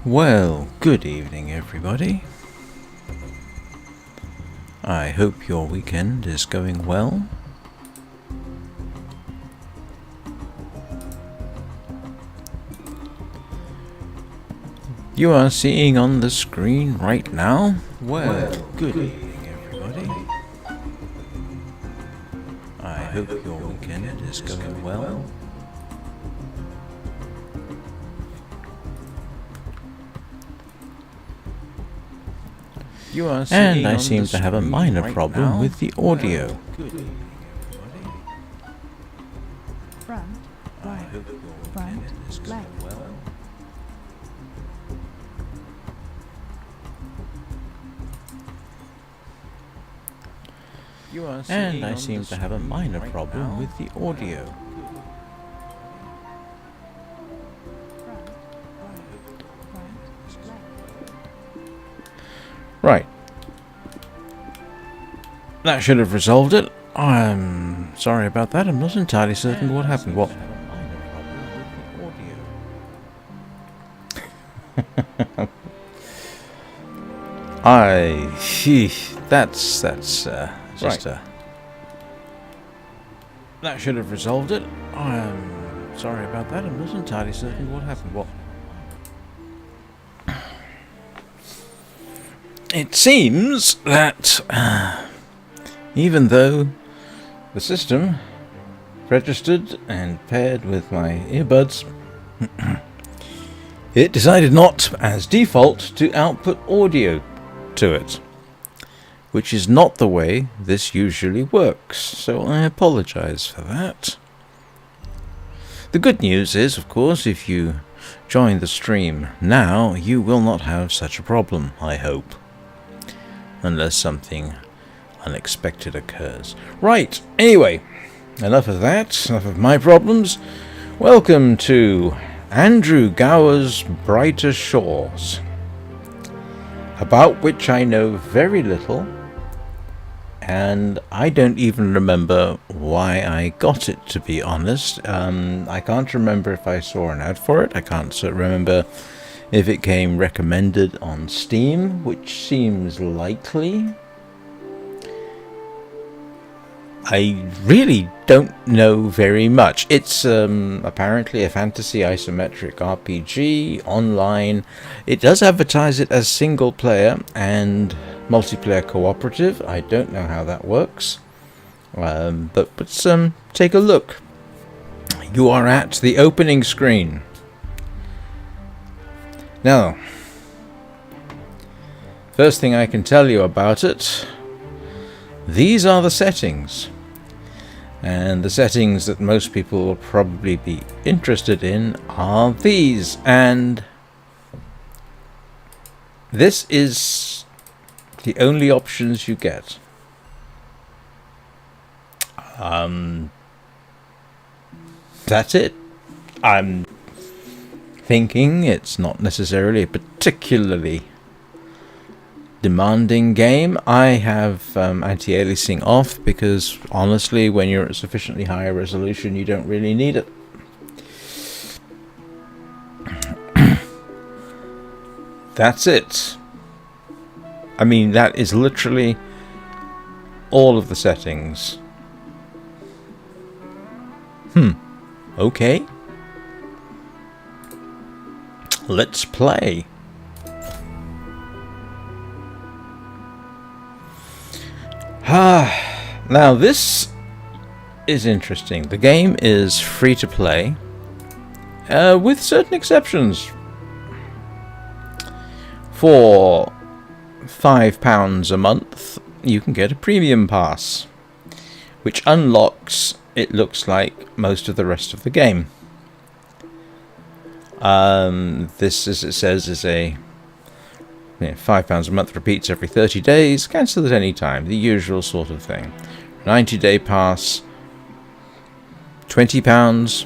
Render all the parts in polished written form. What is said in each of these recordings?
Well, good evening everybody. I hope your weekend is going well. You are seeing on the screen right now. Well, good evening everybody. I hope your weekend is going well. And I seem to have a minor problem with the audio. Front, right, front, left. And I seem to have a minor problem with the audio. Right. That should have resolved it. I'm sorry about that. I'm not entirely certain what happened. What? That's just Right. That should have resolved it. I'm sorry about that. I'm not entirely certain what happened. What? It seems that even though the system registered and paired with my earbuds, it decided not, as default, to output audio to it, which is not the way this usually works, so I apologize for that. The good news is, of course, if you join the stream now, you will not have such a problem, I hope. Unless something unexpected occurs. Right, anyway, enough of that, enough of my problems. Welcome to Andrew Gower's Brighter Shores, about which I know very little, and I don't even remember why I got it, to be honest. I can't remember if I saw an ad for it. I can't remember if it came recommended on Steam, which seems likely. I really don't know very much. It's apparently a fantasy isometric RPG online. It does advertise it as single player and multiplayer cooperative. I don't know how that works. But let's take a look. You are at the opening screen. Now, first thing I can tell you about it, these are the settings. And the settings that most people will probably be interested in are these. And this is the only options you get. That's it. I'm thinking it's not necessarily a particularly demanding game. I have anti-aliasing off because honestly, when you're at sufficiently higher resolution, you don't really need it. That's it. I mean, that is literally all of the settings. Okay. Let's play. Now this is interesting. The game is free to play, with certain exceptions. For £5 a month, you can get a premium pass, which unlocks, it looks like, most of the rest of the game. This, as it says, is a £5 a month, repeats every 30 days, cancel at any time, the usual sort of thing. 90-day pass, £20,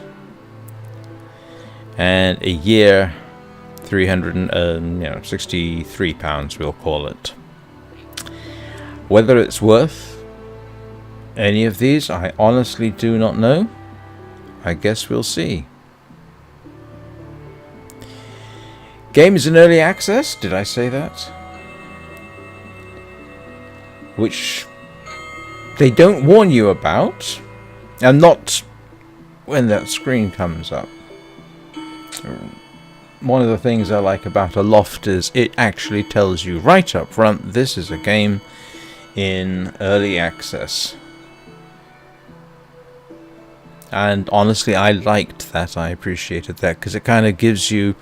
and a year, £363, we'll call it. Whether it's worth any of these, I honestly do not know. I guess we'll see. Game is in early access. Did I say that? Which they don't warn you about, and not when that screen comes up. One of the things I like about a loft is it actually tells you right up front, this is a game in early access. And honestly, I liked that. I appreciated that, because it kind of gives you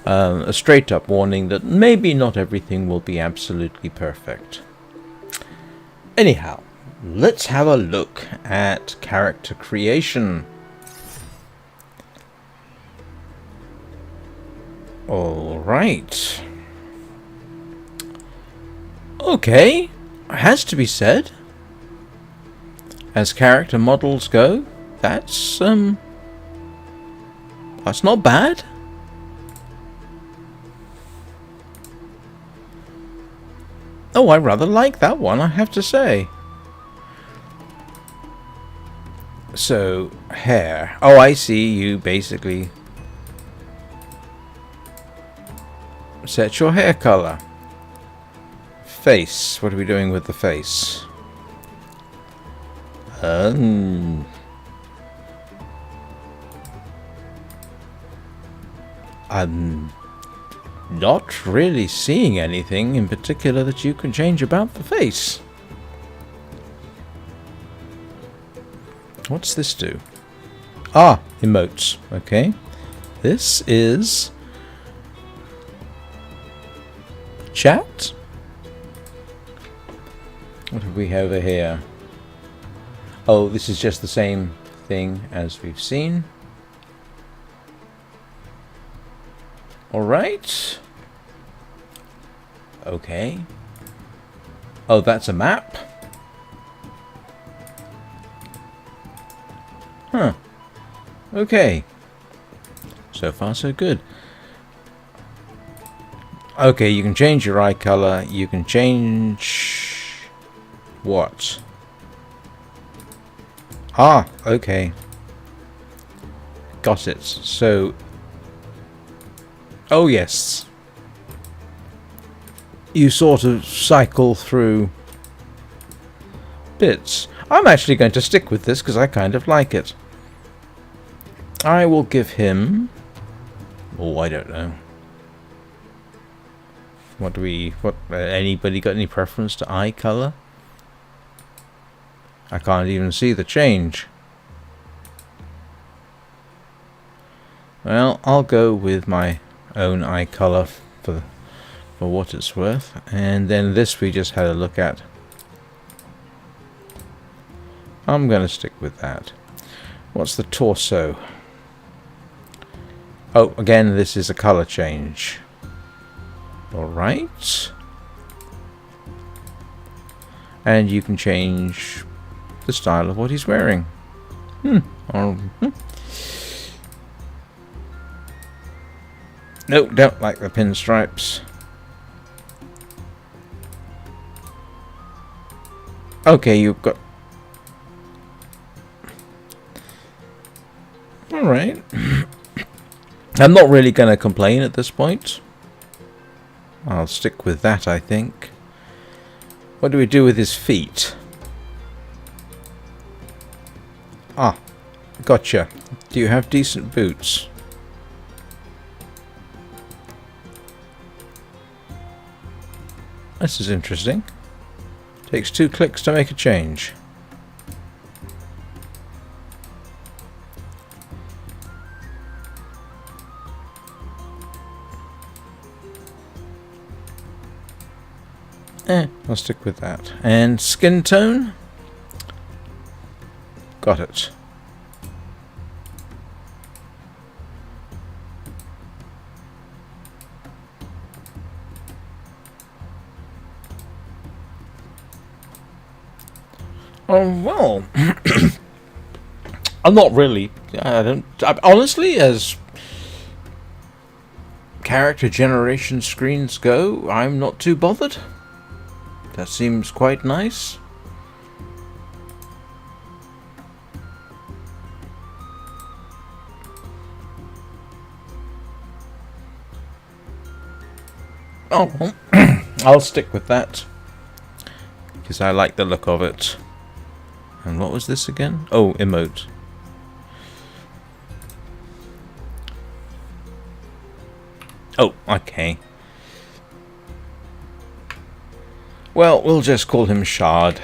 a straight up warning that maybe not everything will be absolutely perfect. Anyhow, let's have a look at character creation. Alright. Okay, has to be said, as character models go, that's not bad. Oh, I rather like that one, I have to say. So, hair. Oh, I see, you basically set your hair color. Face. What are we doing with the face? I'm not really seeing anything in particular that you can change about the face. What's this do? Ah, emotes. Okay. This is chat. What have we over here? Oh, this is just the same thing as we've seen. Alright. Okay. Oh, that's a map? Huh. Okay. So far, so good. Okay, you can change your eye color. You can change... what? Ah, okay. Got it. So... oh, yes. You sort of cycle through bits. I'm actually going to stick with this because I kind of like it. I will give him... oh, I don't know. What do we... what? Anybody got any preference to eye color? I can't even see the change. Well, I'll go with my own eye color for what it's worth. And then this we just had a look at. I'm going to stick with that. What's the torso? Oh, again, this is a color change. Alright. And you can change the style of what he's wearing. No, don't like the pinstripes. Okay, you've got... alright. I'm not really going to complain at this point. I'll stick with that, I think. What do we do with his feet? Ah, gotcha. Do you have decent boots? This is interesting. Takes 2 clicks to make a change. I'll stick with that. And skin tone? Got it. Oh, well. I'm not really... honestly, as character generation screens go, I'm not too bothered. That seems quite nice. Oh, well, I'll stick with that. Because I like the look of it. And what was this again? Oh, emote. Oh, okay. Well, we'll just call him Shard.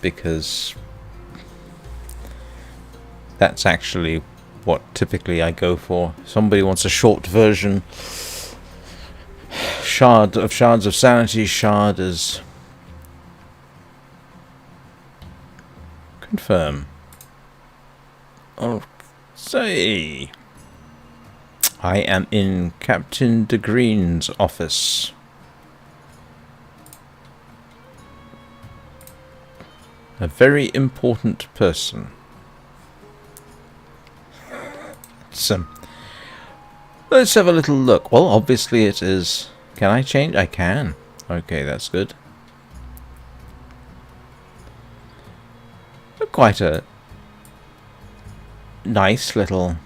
Because that's actually what typically I go for. Somebody wants a short version. Shards of Sanity. Shard is... Confirm. Oh, say... I am in Captain de Green's office. A very important person. So, let's have a little look. Well, obviously it is... Can I change? I can. Okay, that's good. Quite a nice little...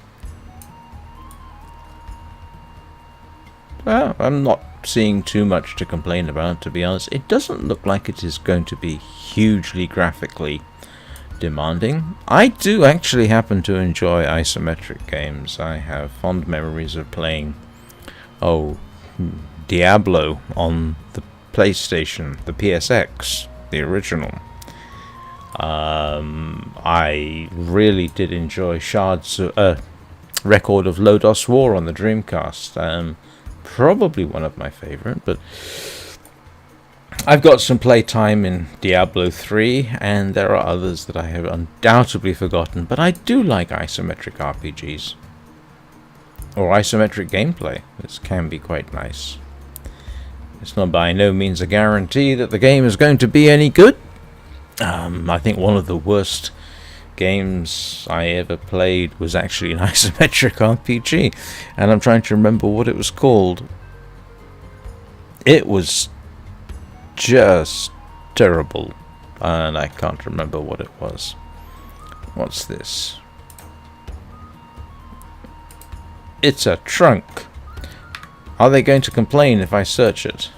Well, I'm not seeing too much to complain about, to be honest. It doesn't look like it is going to be hugely graphically demanding. I do actually happen to enjoy isometric games. I have fond memories of playing, Diablo on the PlayStation, the PSX, the original. I really did enjoy Shard's Record of Lodos War on the Dreamcast. Probably one of my favourite, but I've got some playtime in Diablo 3, and there are others that I have undoubtedly forgotten, but I do like isometric RPGs. Or isometric gameplay. This can be quite nice. It's not by no means a guarantee that the game is going to be any good. I think one of the worst games I ever played was actually an isometric RPG, and I'm trying to remember what it was called. It was just terrible, and I can't remember what it was. What's this? It's a trunk. Are they going to complain if I search it?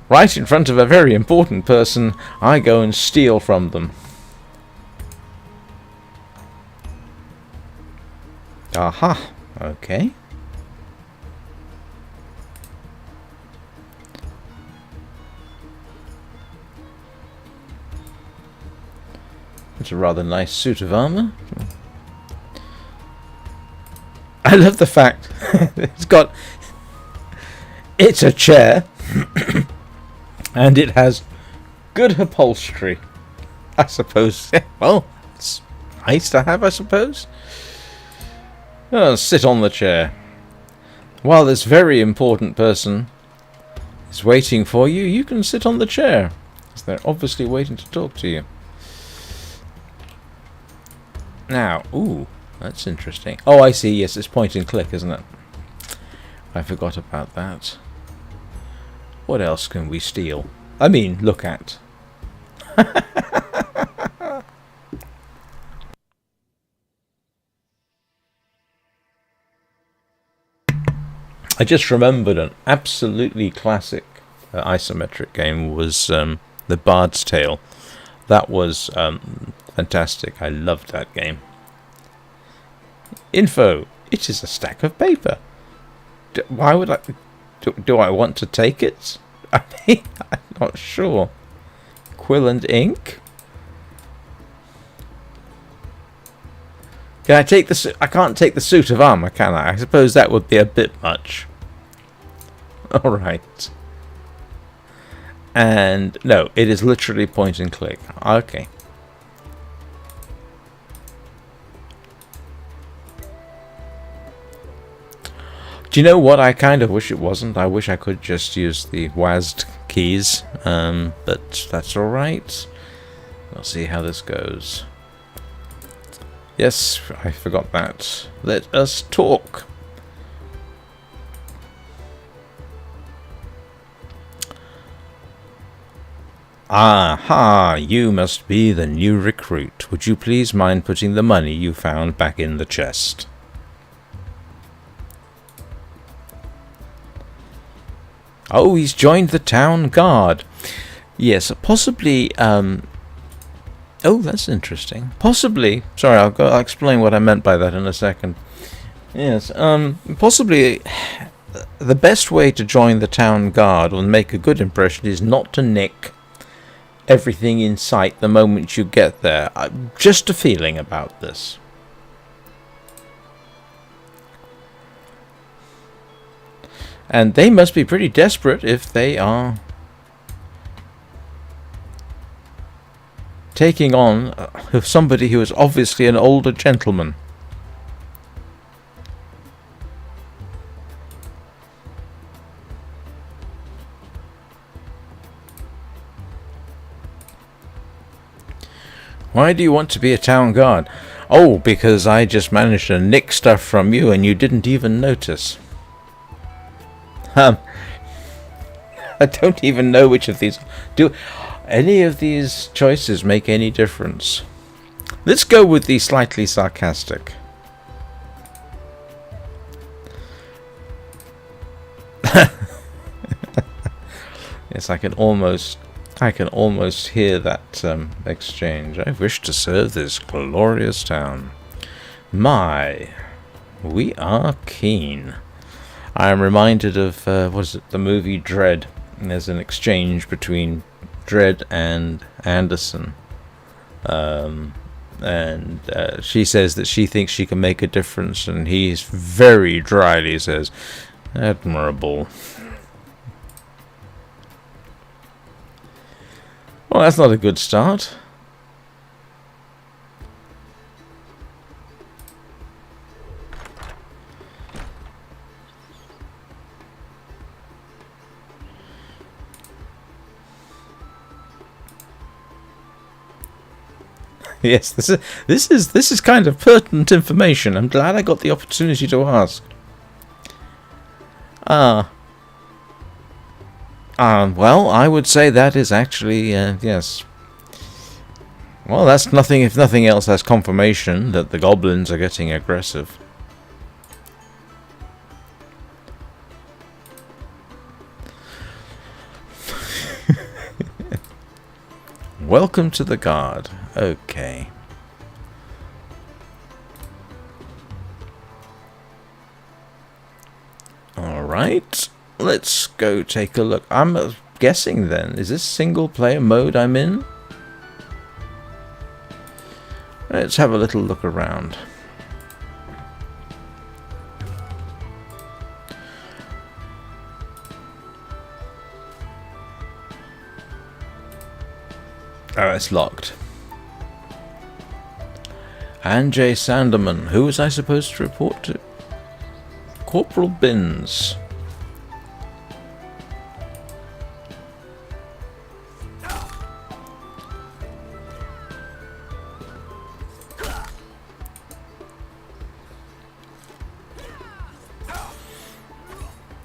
Right in front of a very important person, I go and steal from them. Aha, okay. It's a rather nice suit of armor. I love the fact it's a chair and it has good upholstery. I suppose. Well, it's nice to have, I suppose. Sit on the chair. While this very important person is waiting for you, you can sit on the chair. Because they're obviously waiting to talk to you. Now, ooh, that's interesting. Oh, I see, yes, it's point and click, isn't it? I forgot about that. What else can we steal? I mean, look at. I just remembered an absolutely classic isometric game was The Bard's Tale. That was fantastic. I loved that game. Info. It is a stack of paper. Why would I... Do I want to take it? I mean, I'm not sure. Quill and ink? Can I take the... I can't take the suit of armor, can I? I suppose that would be a bit much. Alright. And... no, it is literally point and click. Okay. Do you know what? I kind of wish it wasn't. I wish I could just use the WASD keys. But that's alright. We'll see how this goes. Yes, I forgot that. Let us talk. Aha, you must be the new recruit. Would you please mind putting the money you found back in the chest? Oh, he's joined the town guard. Yes, possibly, oh, that's interesting. Possibly, sorry, I'll explain what I meant by that in a second. Yes, possibly the best way to join the town guard and make a good impression is not to nick everything in sight the moment you get there. Just a feeling about this. And they must be pretty desperate if they are taking on somebody who is obviously an older gentleman. Why do you want to be a town guard? Oh, because I just managed to nick stuff from you and you didn't even notice. I don't even know which of these. Do any of these choices make any difference? Let's go with the slightly sarcastic. Yes, I can almost hear that exchange. I wish to serve this glorious town. My, we are keen. I am reminded of, what is it, the movie Dread. There's an exchange between Dread and Anderson. And she says that she thinks she can make a difference, and he very dryly says, admirable. Well, that's not a good start. Yes, this is kind of pertinent information. I'm glad I got the opportunity to ask. Well, I would say that is actually, yes. Well, that's nothing, if nothing else, that's confirmation that the goblins are getting aggressive. Welcome to the guard. Okay. Alright. Let's go take a look. I'm guessing then, is this single player mode I'm in? Let's have a little look around. Oh, it's locked. Anjay Sanderman. Who was I supposed to report to? Corporal Binns.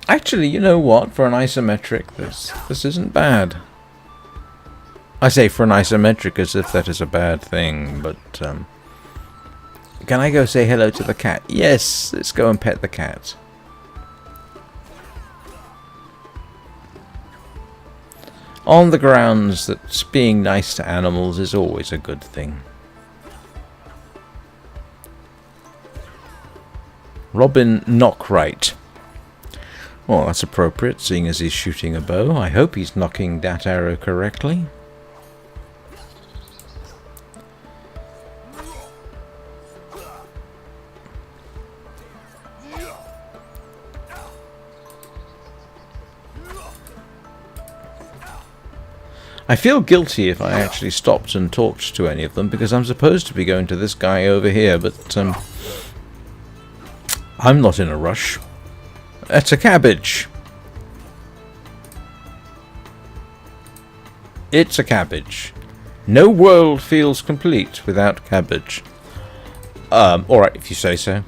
Actually, you know what? For an isometric, this isn't bad. I say for an isometric as if that is a bad thing, but can I go say hello to the cat? Yes, let's go and pet the cat. On the grounds that being nice to animals is always a good thing. Robin Knockright. Well, that's appropriate, seeing as he's shooting a bow. I hope he's knocking that arrow correctly. I feel guilty if I actually stopped and talked to any of them, because I'm supposed to be going to this guy over here, but I'm not in a rush. It's a cabbage. It's a cabbage. No world feels complete without cabbage. Alright, if you say so.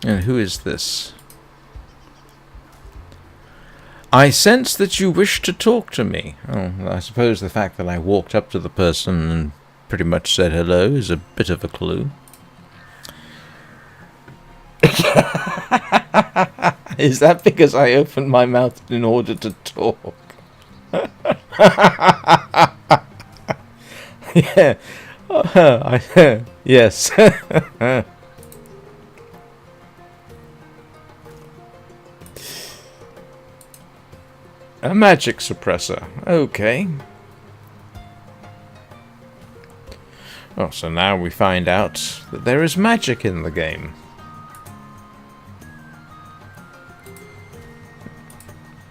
And who is this? I sense that you wish to talk to me. Oh, I suppose the fact that I walked up to the person and pretty much said hello is a bit of a clue. Is that because I opened my mouth in order to talk? Yeah. Yes. A magic suppressor. Okay. Oh, so now we find out that there is magic in the game.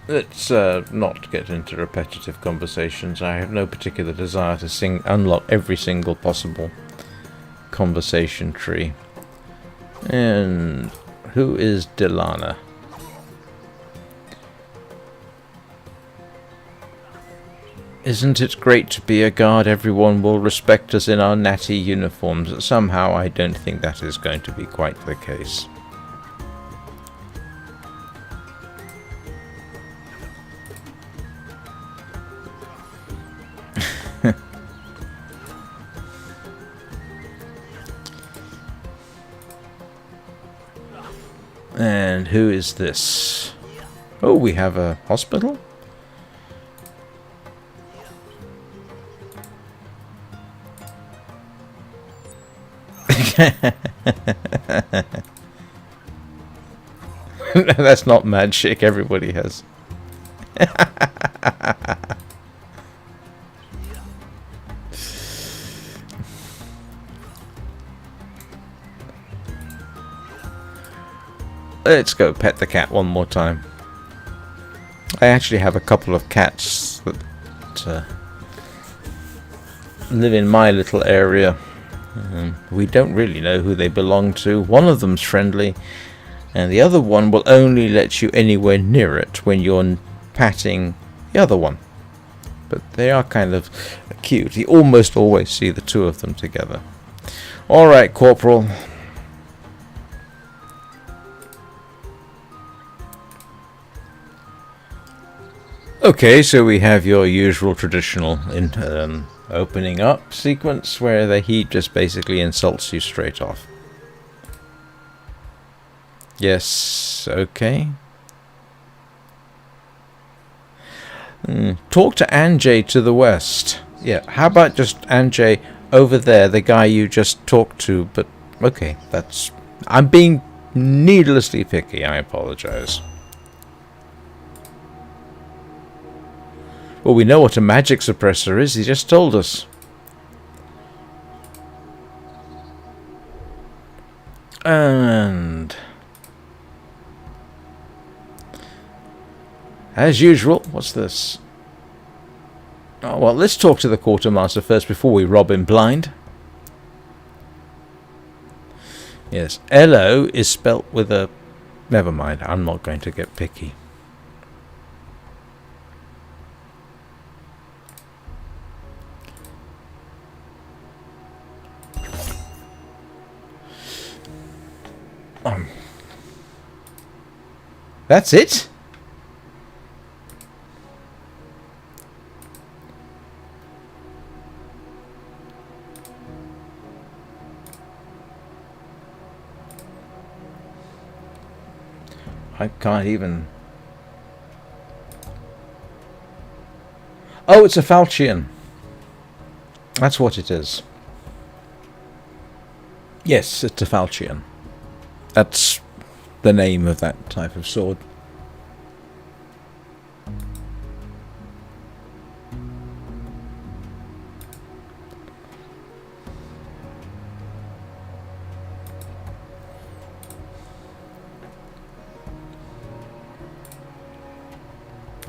Let's not get into repetitive conversations. I have no particular desire to unlock every single possible conversation tree. And who is Delana? Isn't it great to be a guard? Everyone will respect us in our natty uniforms. Somehow I don't think that is going to be quite the case. And who is this? Oh, we have a hospital? That's not magic, everybody has. Let's go pet the cat one more time. I actually have a couple of cats that live in my little area. We don't really know who they belong to. One of them's friendly, and the other one will only let you anywhere near it when you're patting the other one. But they are kind of cute. You almost always see the two of them together. Alright, Corporal. Okay, so we have your usual traditional opening up sequence where he just basically insults you straight off. Yes, okay. Talk to Anjay to the west. Yeah, how about just Anjay over there, the guy you just talked to, but okay, I'm being needlessly picky, I apologize. Well, we know what a magic suppressor is, he just told us. And as usual, what's this? Oh, well, let's talk to the quartermaster first before we rob him blind. Yes, Elo is spelt with a... Never mind, I'm not going to get picky. That's it? I can't even... Oh, it's a falchion. That's what it is. Yes, it's a falchion. That's the name of that type of sword.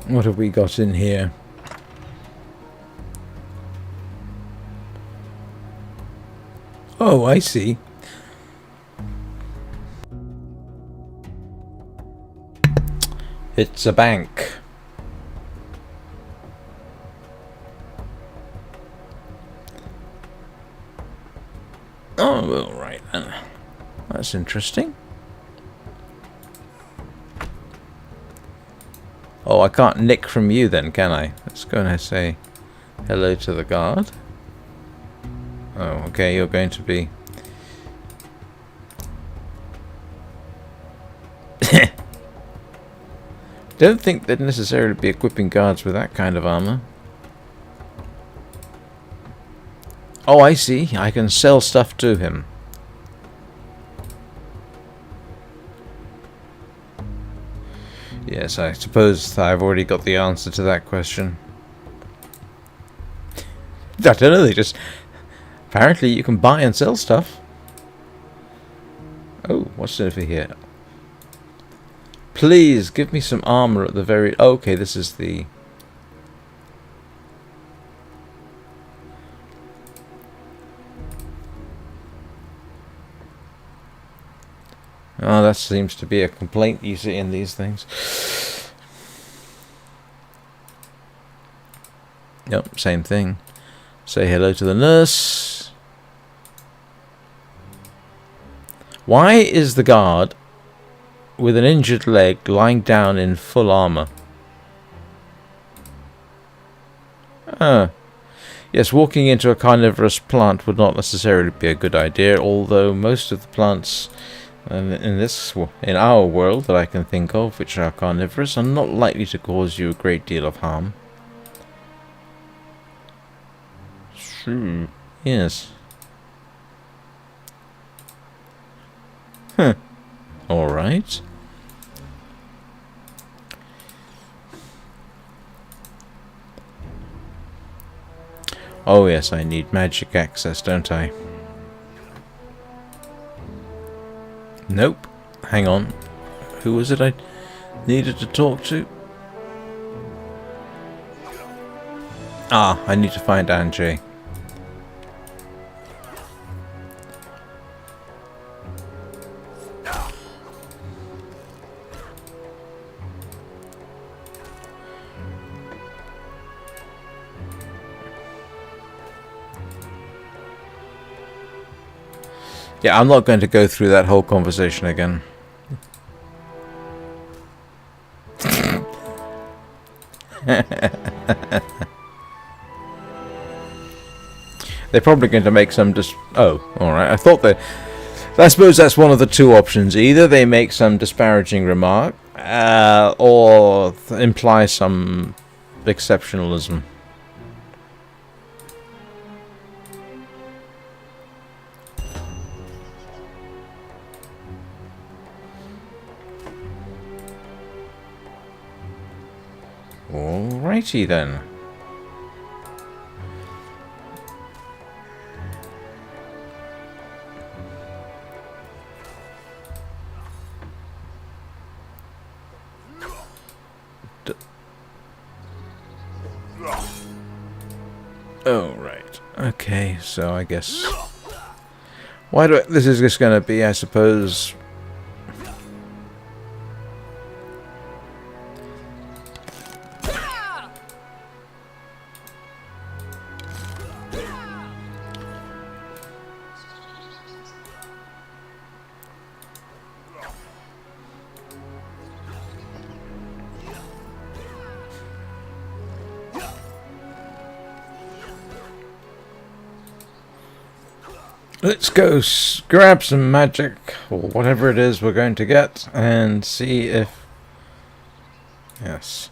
What have we got in here? Oh, I see. It's a bank. Oh, all right then. That's interesting. Oh, I can't nick from you then, can I? Let's go and say hello to the guard. Oh, okay, you're going to be... Don't think they'd necessarily be equipping guards with that kind of armor. Oh, I see. I can sell stuff to him. Yes, I suppose I've already got the answer to that question. I don't know, they just... Apparently you can buy and sell stuff. Oh, what's over here? Please, give me some armor at the very... Okay, this is the... Oh, that seems to be a complaint you see in these things. Yep, same thing. Say hello to the nurse. Why is the guard with an injured leg lying down in full armor? Yes, walking into a carnivorous plant would not necessarily be a good idea, although most of the plants in our world that I can think of, which are carnivorous, are not likely to cause you a great deal of harm. True. Yes. Huh. Alright. Oh yes, I need magic access, don't I? Nope. Hang on. Who was it I needed to talk to? Ah, I need to find Andrew. Yeah, I'm not going to go through that whole conversation again. They're probably going to make some oh, alright. I thought that... I suppose that's one of the two options. Either they make some disparaging remark, or imply some exceptionalism. Alrighty then. Oh, right. Okay, so I guess... Why do this is just going to be, I suppose... Let's go grab some magic, or whatever it is we're going to get, and see if... Yes.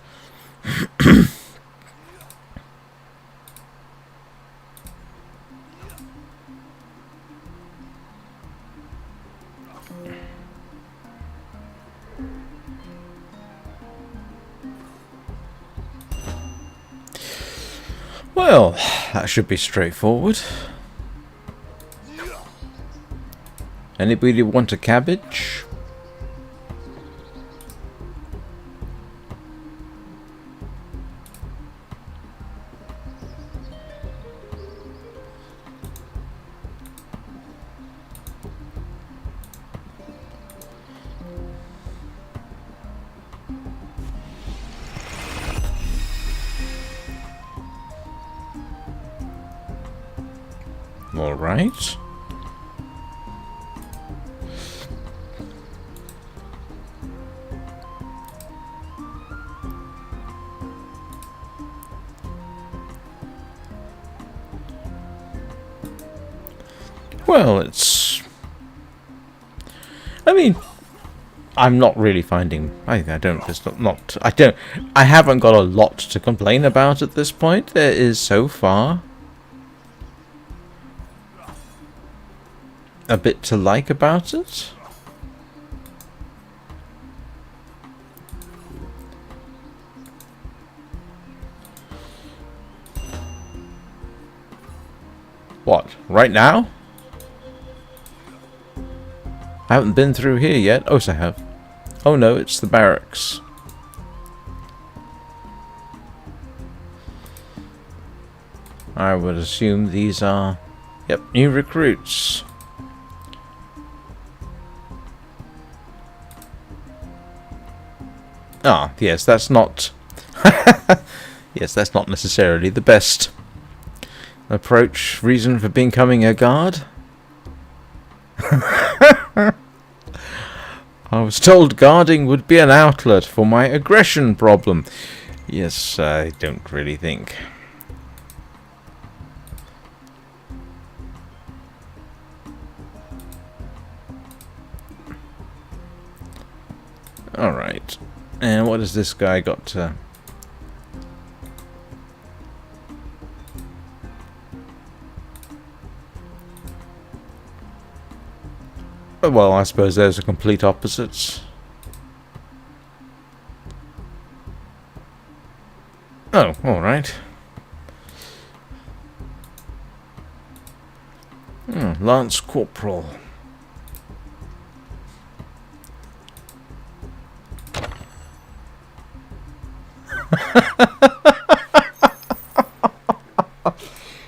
Well, that should be straightforward. Anybody want a cabbage? All right. Well, it's... I mean, I'm not really finding... I don't... It's not... I don't... I haven't got a lot to complain about at this point. There is, so far, a bit to like about it. What? Right now? I haven't been through here yet. Oh, yes, I have. Oh no, it's the barracks. I would assume these are... Yep, new recruits. Ah, yes, that's not... yes, that's not necessarily the best approach, reason for becoming a guard. I was told guarding would be an outlet for my aggression problem. Yes, I don't really think. Alright. And what has this guy got to... Well, I suppose there's a complete opposite. Oh, alright. Lance Corporal.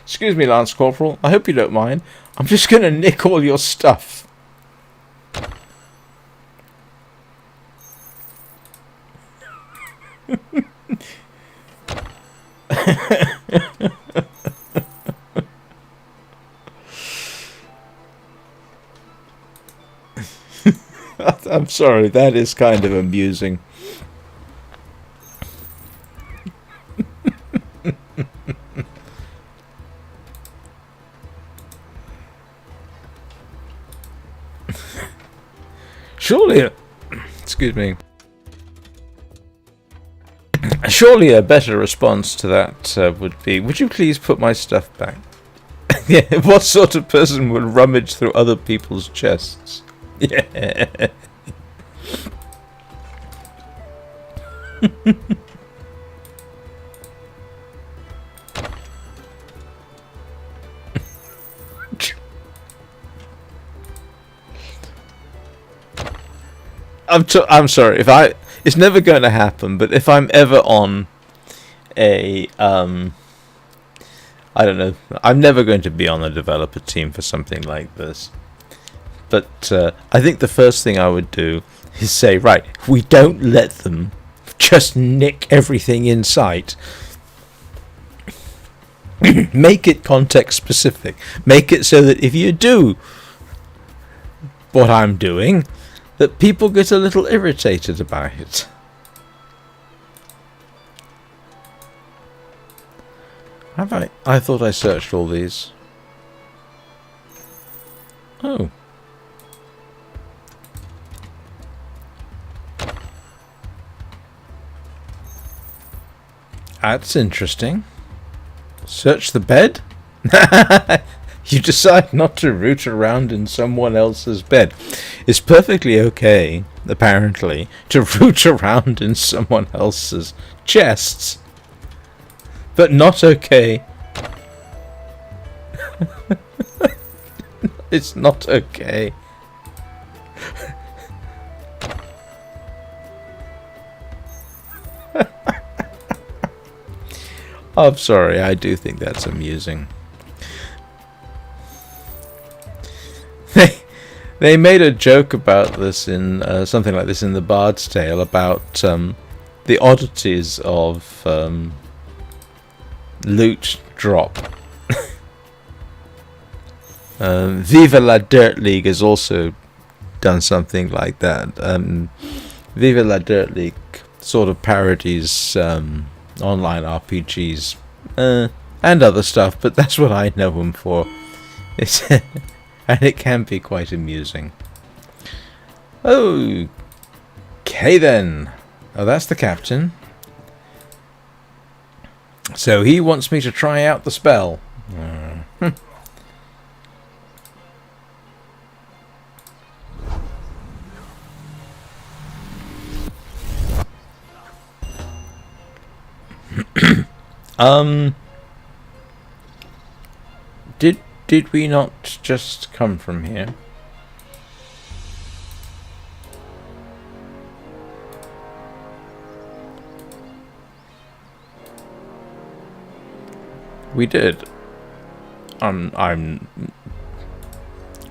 Excuse me, Lance Corporal. I hope you don't mind. I'm just going to nick all your stuff. I'm sorry, that is kind of amusing. Surely, excuse me. Surely a better response to that would be, would you please put my stuff back? Yeah, what sort of person would rummage through other people's chests? Yeah. I'm sorry if it's never going to happen, but if I'm ever on a I don't know, I'm never going to be on a developer team for something like this. But I think the first thing I would do is say, right, we don't let them just nick everything in sight. Make it context specific. Make it so that if you do what I'm doing, that people get a little irritated about it. Have I? I thought I searched all these. Oh. That's interesting. Search the bed? You decide not to root around in someone else's bed. It's perfectly okay, apparently, to root around in someone else's chests. But not okay. It's not okay. I'm sorry, I do think that's amusing. They made a joke about this in something like this in the Bard's Tale about the oddities of loot drop. Viva la Dirt League has also done something like that. Viva la Dirt League sort of parodies online RPGs and other stuff, but that's what I know them for. It's And it can be quite amusing. Okay then. Oh, that's the captain. So he wants me to try out the spell. Did we not just come from here? We did. I'm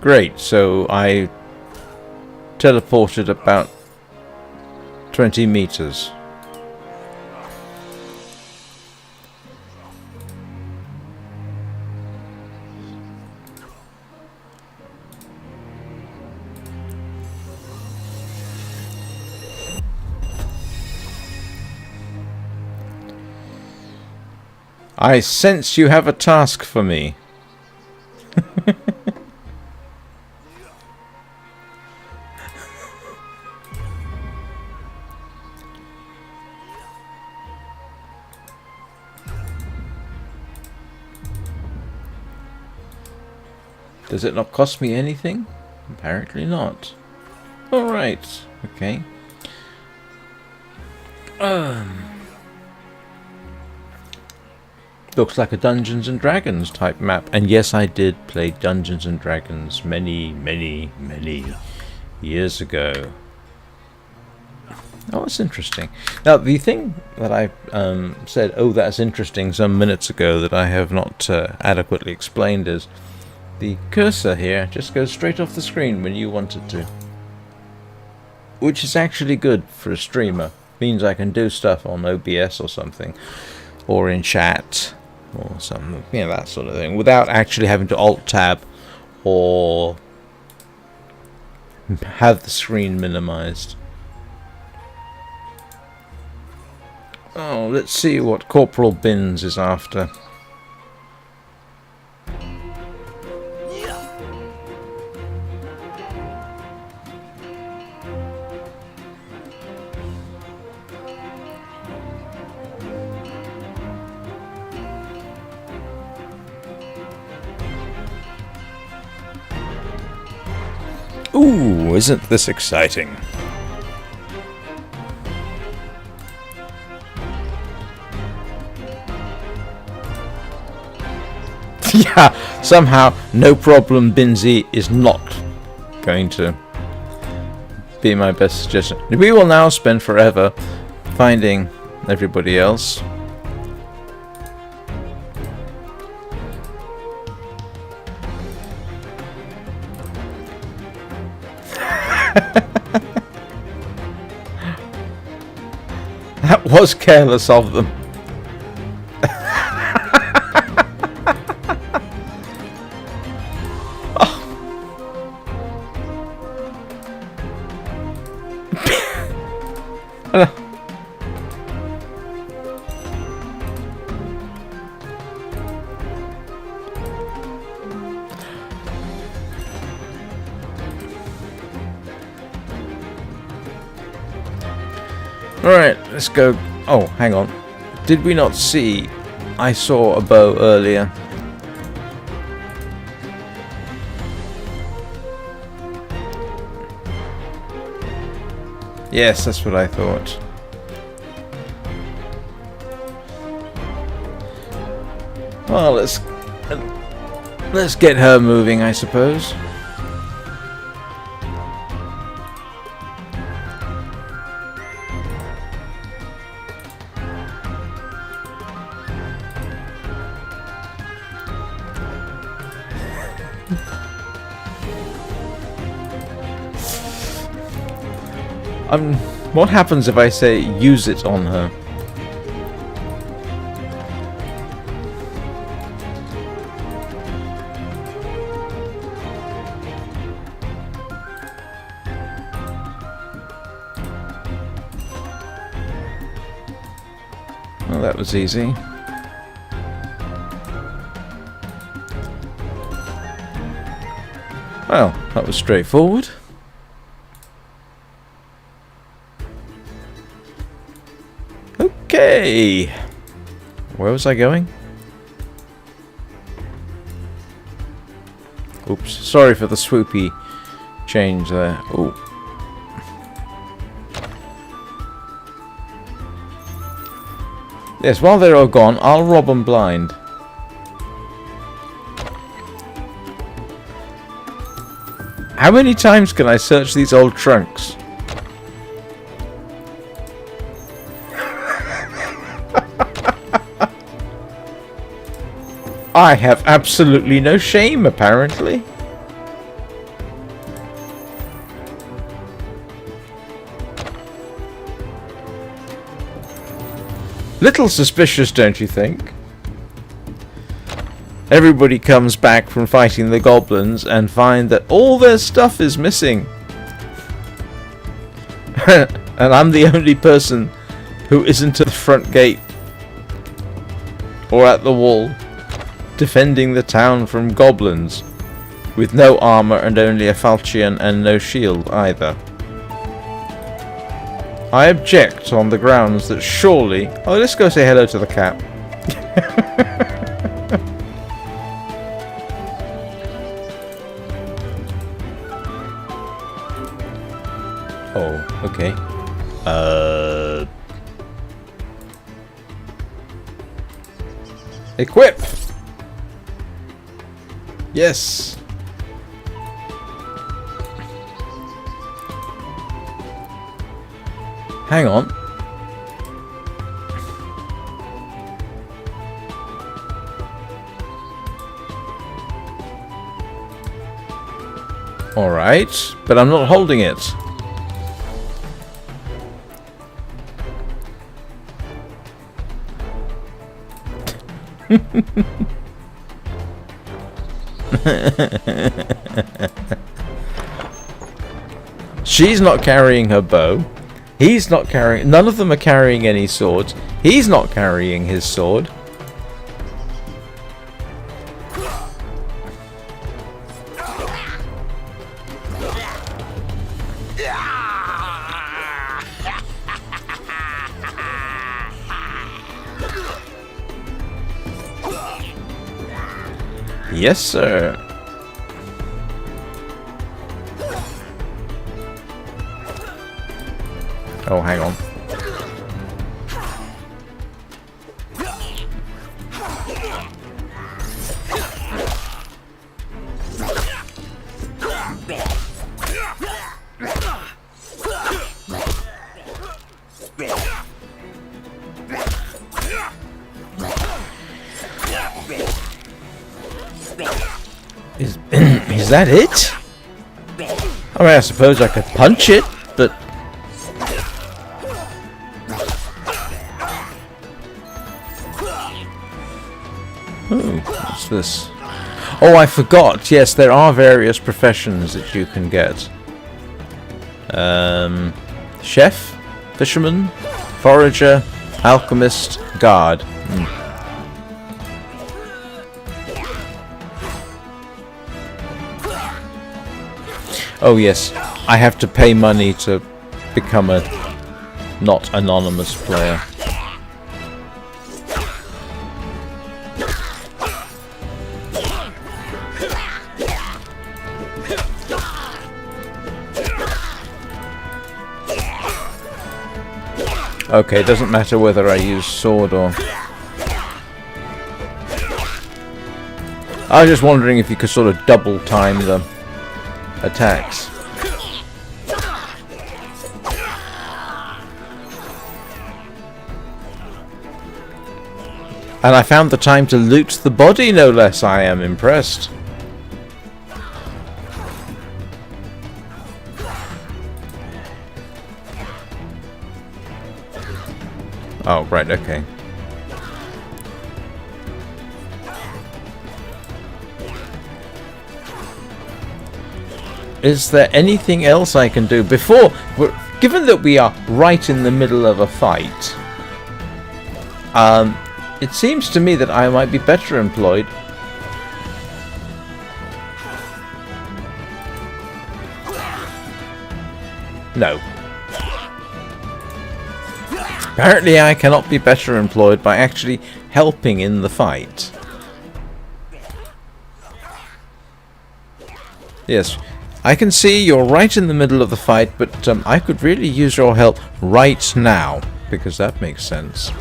great. So I teleported about 20 meters. I sense you have a task for me. Does it not cost me anything? Apparently not. Alright, okay. Looks like a Dungeons and Dragons type map. And yes, I did play Dungeons and Dragons many years ago. Oh, it's interesting. Now, the thing that I said, oh, that's interesting, some minutes ago that I have not adequately explained is the cursor here just goes straight off the screen when you want it to. Which is actually good for a streamer. Means I can do stuff on OBS or something. Or in chat. Or something, you know, that sort of thing, without actually having to Alt-Tab or have the screen minimized. Oh, let's see what Corporal Bins is after. Ooh, isn't this exciting? Yeah, somehow, no problem, Binsey is not going to be my best suggestion. We will now spend forever finding everybody else. That was careless of them. Alright, let's go. Oh, hang on. Did we not see? I saw a bow earlier. Yes, that's what I thought. Well, let's get her moving, I suppose. What happens if I say use it on her? Well, that was easy. Well, that was straightforward. Okay. Where was I going? Oops. Sorry for the swoopy change there. Ooh. Yes, while they're all gone, I'll rob them blind. How many times can I search these old trunks? I have absolutely no shame, apparently. Little suspicious, don't you think? Everybody comes back from fighting the goblins and find that all their stuff is missing. And I'm the only person who isn't at the front gate or at the wall defending the town from goblins with no armor and only a falchion and no shield either. I object on the grounds that surely... Oh, let's go say hello to the cat. Oh, okay. Equip! Yes! Hang on. Alright, but I'm not holding it. She's not carrying her bow. He's not carrying... None of them are carrying any swords. He's not carrying his sword. Yes, sir. Oh, hang on. Is that it? I mean, I suppose I could punch it, but... Oh, what's this? Oh, I forgot. Yes, there are various professions that you can get. Chef, fisherman, forager, alchemist, guard. Oh yes, I have to pay money to become a not anonymous player. Okay, it doesn't matter whether I use sword or... I was just wondering if you could sort of double time the attacks. And I found the time to loot the body, no less. I am impressed. Oh, right, okay. Is there anything else I can do before... Given that we are right in the middle of a fight, it seems to me that I might be better employed No. Apparently I cannot be better employed by actually helping in the fight. Yes, I can see you're right in the middle of the fight, but I could really use your help right now, because that makes sense.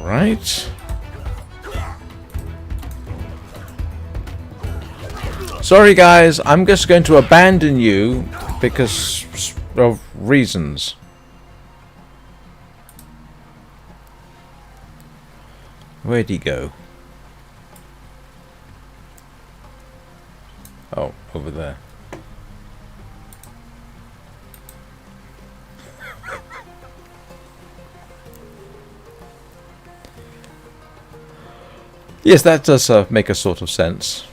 Right. Sorry guys, I'm just going to abandon you because of reasons. Where'd he go? Oh, over there. Yes, that does make a sort of sense.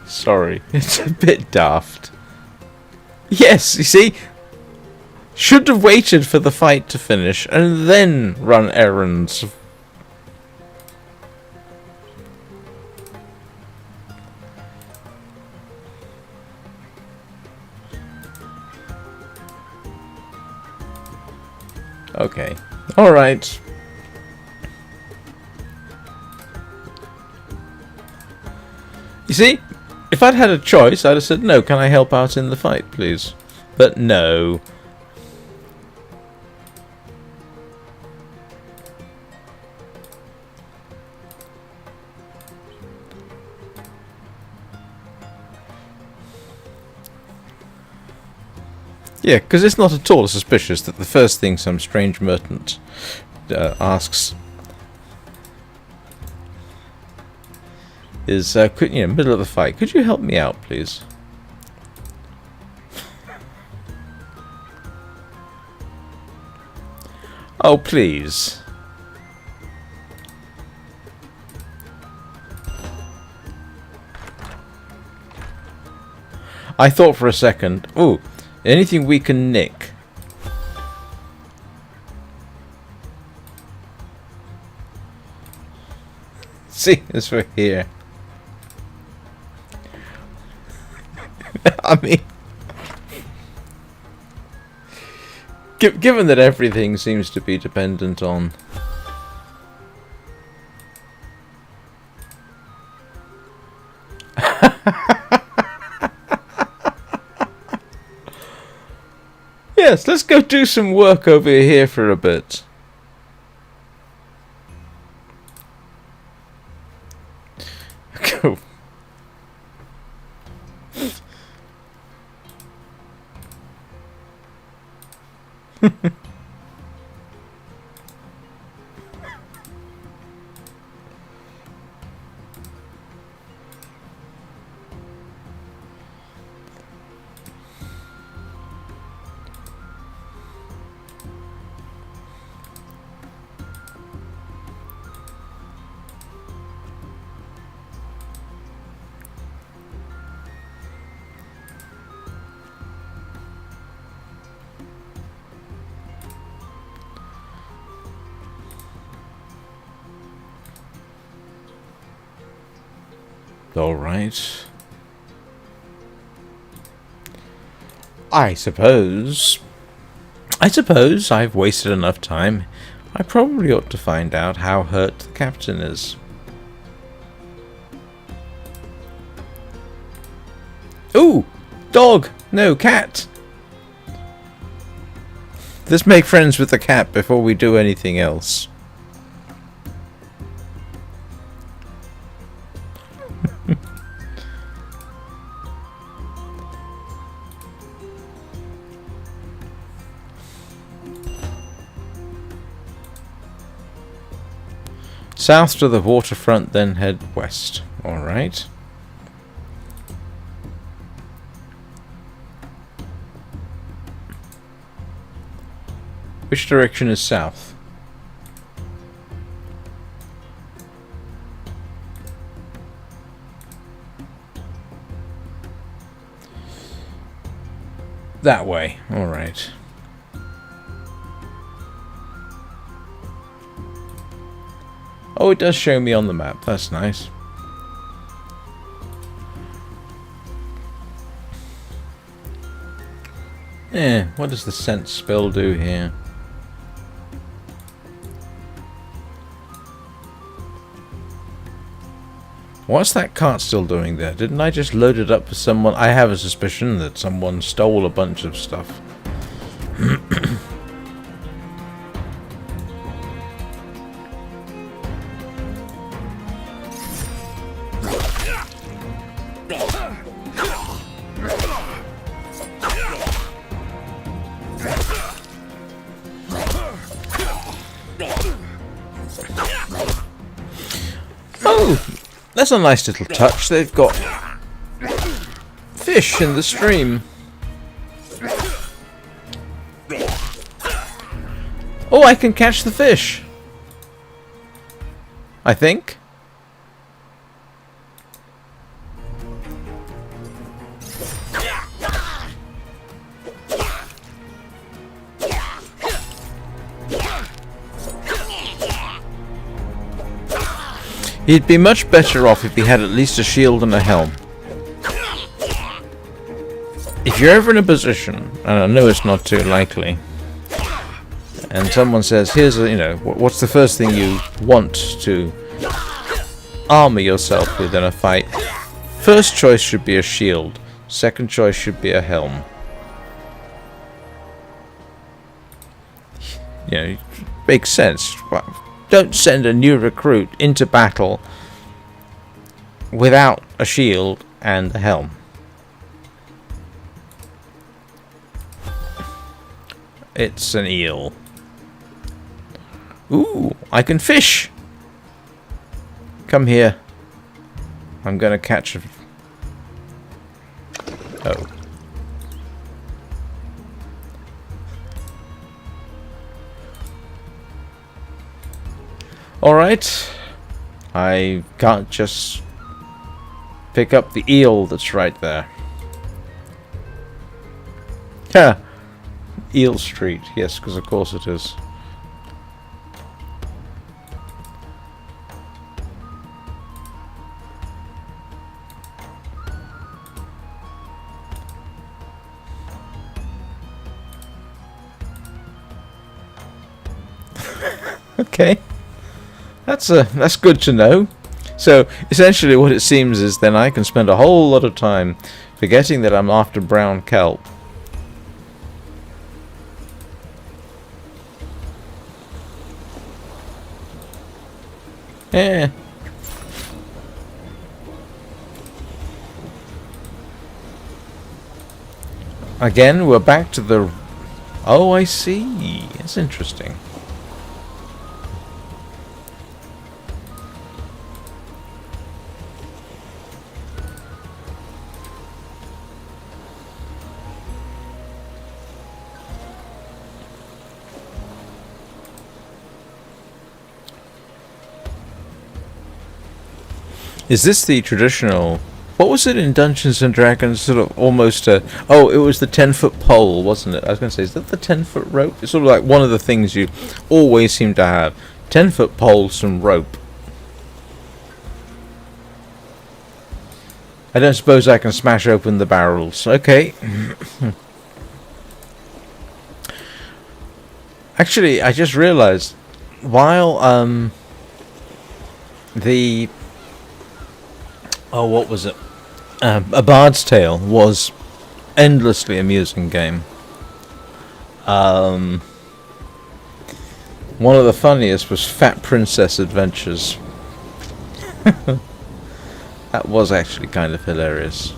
Sorry, it's a bit daft. Yes, you see? Should have waited for the fight to finish and then run errands. Okay. Alright. You see? If I'd had a choice, I'd have said, no, can I help out in the fight, please? But no. Yeah, because it's not at all suspicious that the first thing some strange merchant asks is, middle of the fight, could you help me out, please? Oh, please. I thought for a second, ooh, anything we can nick. See, as we're here. I mean, given that everything seems to be dependent on... Yes, let's go do some work over here for a bit. Cool. All right. I suppose I've wasted enough time. I probably ought to find out how hurt the captain is. Ooh! Dog! No, cat! Let's make friends with the cat before we do anything else. South to the waterfront, then head west. Alright. Which direction is south? That way. Alright. Oh, it does show me on the map. That's nice. What does the sense spell do here? What's that cart still doing there? Didn't I just load it up for someone? I have a suspicion that someone stole a bunch of stuff. Oh! That's a nice little touch. They've got fish in the stream. Oh, I can catch the fish. I think. He'd be much better off if he had at least a shield and a helm. If you're ever in a position, and I know it's not too likely, and someone says, here's a, you know, what's the first thing you want to armor yourself with in a fight? First choice should be a shield. Second choice should be a helm. You know, makes sense. Don't send a new recruit into battle without a shield and a helm. It's an eel. Ooh, I can fish! Come here. I'm gonna catch a... Oh. Alright. I can't just pick up the eel that's right there. Yeah. Eel Street. Yes, because of course it is. Okay. That's good to know. So essentially what it seems is then I can spend a whole lot of time forgetting that I'm after brown kelp. Yeah. Again, we're back to the... Oh, I see. That's interesting. Is this the traditional... What was it in Dungeons and Dragons? Sort of almost a... Oh, it was the 10-foot pole, wasn't it? I was going to say, is that the 10-foot rope? It's sort of like one of the things you always seem to have. 10-foot pole, some rope. I don't suppose I can smash open the barrels. Okay. Actually, I just realized, while the... Oh, what was it? A Bard's Tale was endlessly amusing game. One of the funniest was Fat Princess Adventures. That was actually kind of hilarious.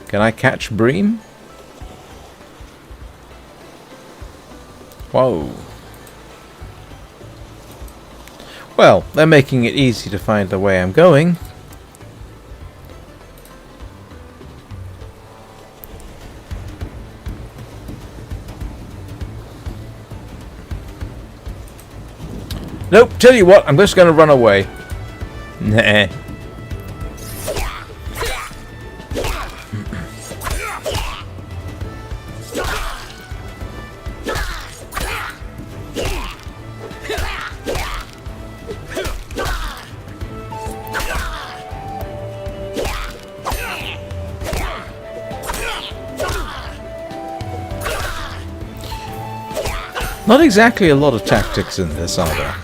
Can I catch bream? Whoa. Well, they're making it easy to find the way I'm going. Nope, tell you what, I'm just going to run away. Nah. Not exactly a lot of tactics in this, are there?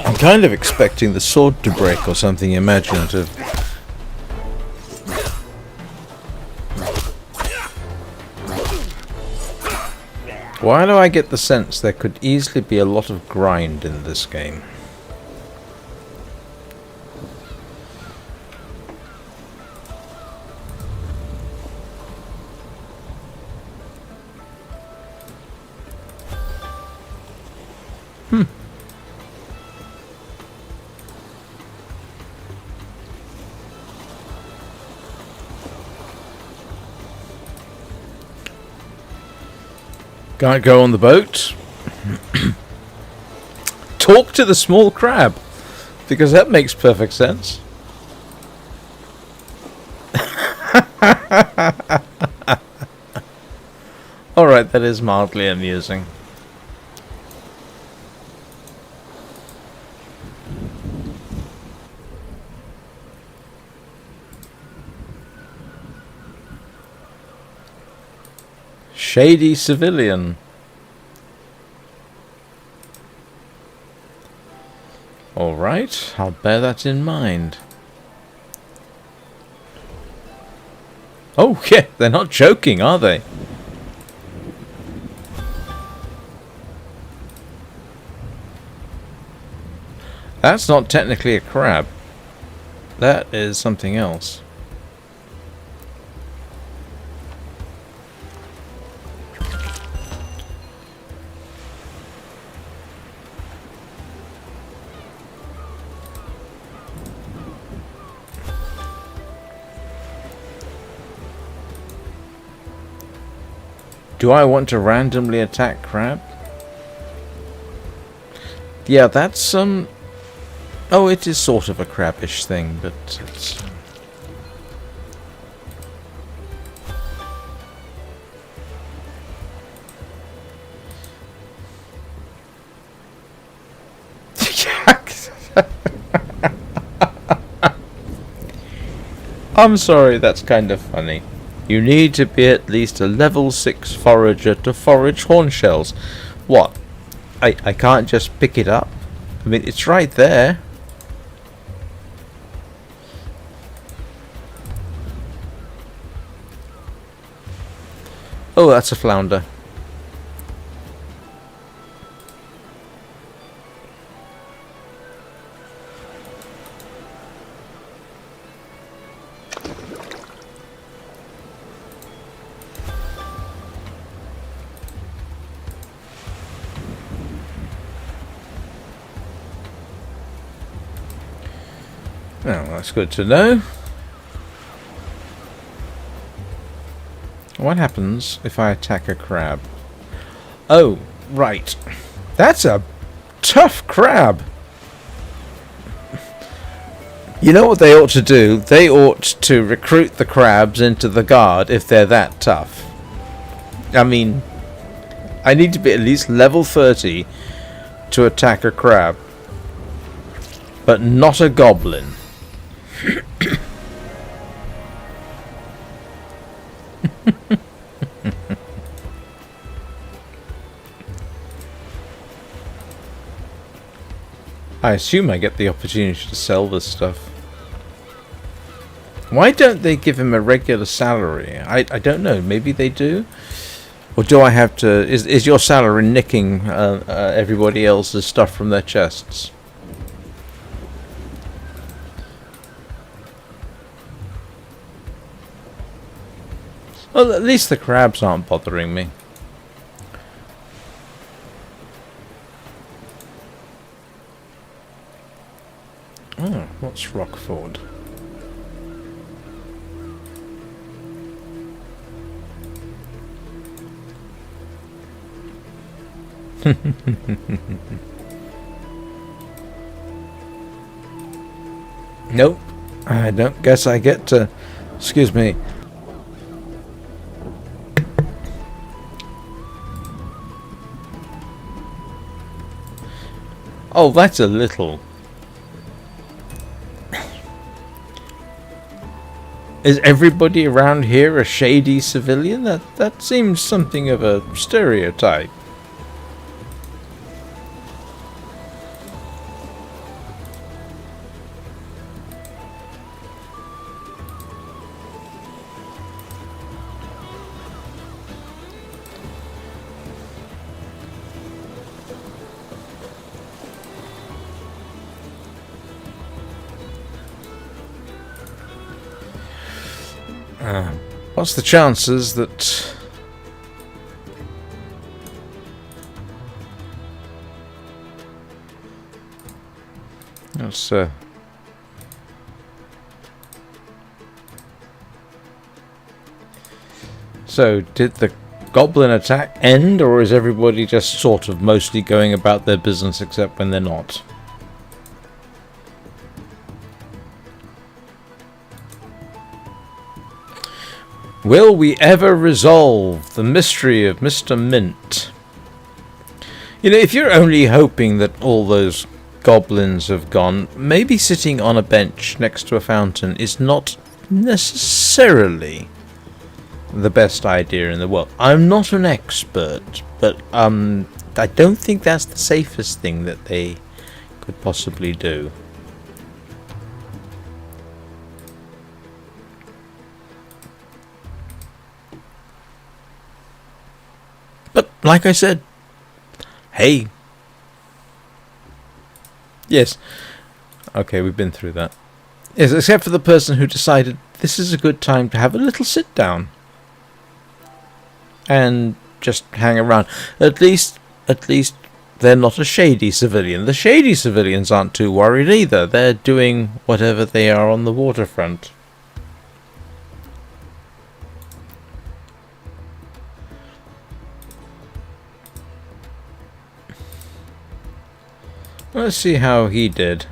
I'm kind of expecting the sword to break or something imaginative. Why do I get the sense there could easily be a lot of grind in this game? Can't go on the boat. Talk to the small crab, because that makes perfect sense. Alright, that is mildly amusing. Shady civilian. Alright, I'll bear that in mind. Oh, yeah, they're not joking, are they? That's not technically a crab. That is something else. Do I want to randomly attack crab? Yeah, that's oh, it is sort of a crabbish thing, but it's... I'm sorry, that's kind of funny. You need to be at least a level 6 forager to forage horn shells. What? I can't just pick it up? I mean, it's right there. Oh, that's a flounder. Oh, that's good to know. What happens if I attack a crab? Oh, right. That's a tough crab. You know what they ought to do? They ought to recruit the crabs into the guard if they're that tough. I mean, I need to be at least level 30 to attack a crab. But not a goblin. I assume I get the opportunity to sell this stuff. Why don't they give him a regular salary? I don't know. Maybe they do? Or do I have to... Is your salary nicking everybody else's stuff from their chests? Well, at least the crabs aren't bothering me. Oh, what's Rockford? Nope. I don't guess I get to... Excuse me. Oh, that's a little... Is everybody around here a shady civilian? That seems something of a stereotype. What's the chances that... Let's, So, did the goblin attack end, or is everybody just sort of mostly going about their business except when they're not? Will we ever resolve the mystery of Mr. Mint? You know, if you're only hoping that all those goblins have gone, maybe sitting on a bench next to a fountain is not necessarily the best idea in the world. I'm not an expert, but I don't think that's the safest thing that they could possibly do. But, like I said, hey. Yes. Okay, we've been through that. Yes, except for the person who decided this is a good time to have a little sit down. And just hang around. At least they're not a shady civilian. The shady civilians aren't too worried either. They're doing whatever they are on the waterfront. Let's see how he did.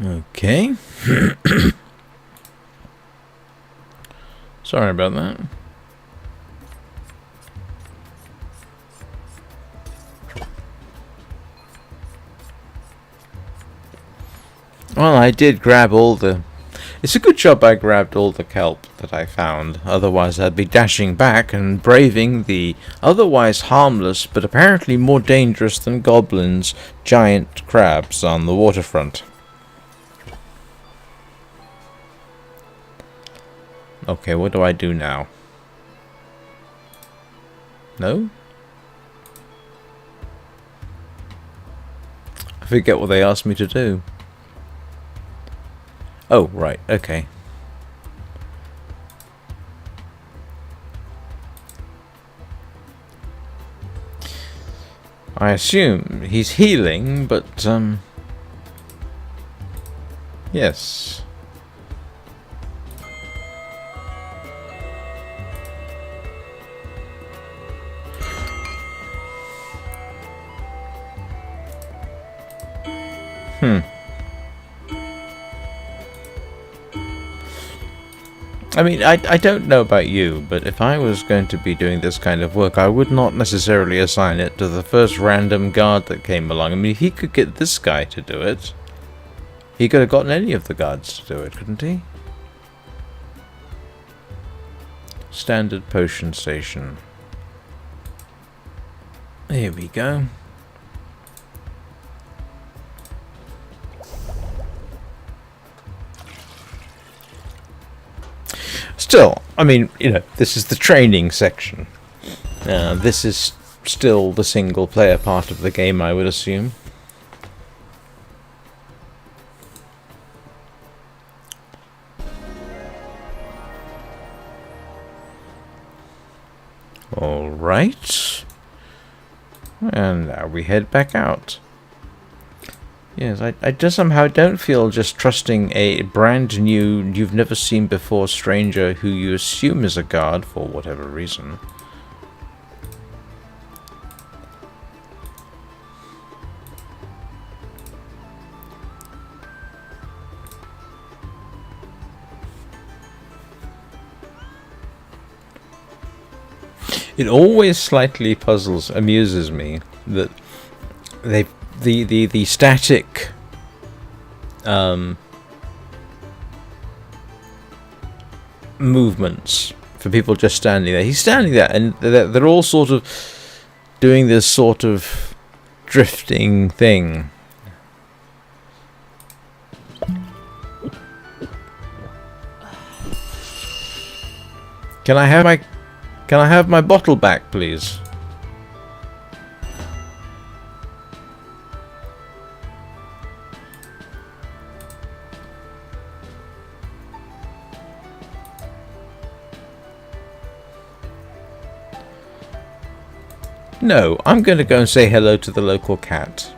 Okay. Sorry about that. Well, I did grab all the... It's a good job I grabbed all the kelp that I found. Otherwise I'd be dashing back and braving the otherwise harmless but apparently more dangerous than goblins giant crabs on the waterfront. Okay, what do I do now? No? I forget what they asked me to do. Oh, right, okay. I assume he's healing, but, yes. I mean, I don't know about you, but if I was going to be doing this kind of work, I would not necessarily assign it to the first random guard that came along. I mean, if he could get this guy to do it, he could have gotten any of the guards to do it, couldn't he? Standard potion station. Here we go. Still, I mean, you know, this is the training section. This is still the single player part of the game, I would assume. Alright. And now we head back out. Yes, I just somehow don't feel just trusting a brand new, you've never seen before stranger who you assume is a guard for whatever reason. It always slightly amuses me that the static movements for people just standing there. He's standing there, and they're all sort of doing this sort of drifting thing. Can I have my bottle back, please? No, I'm going to go and say hello to the local cat.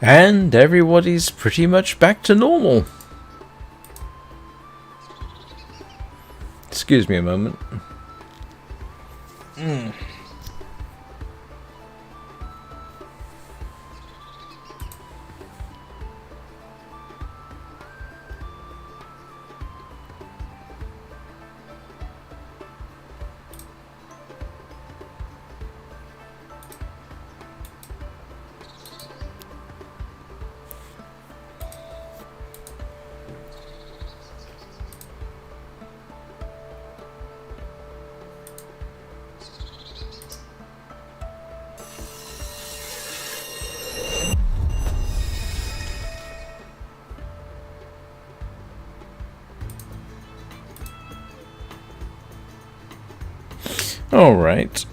And everybody's pretty much back to normal. Excuse me a moment. Alright.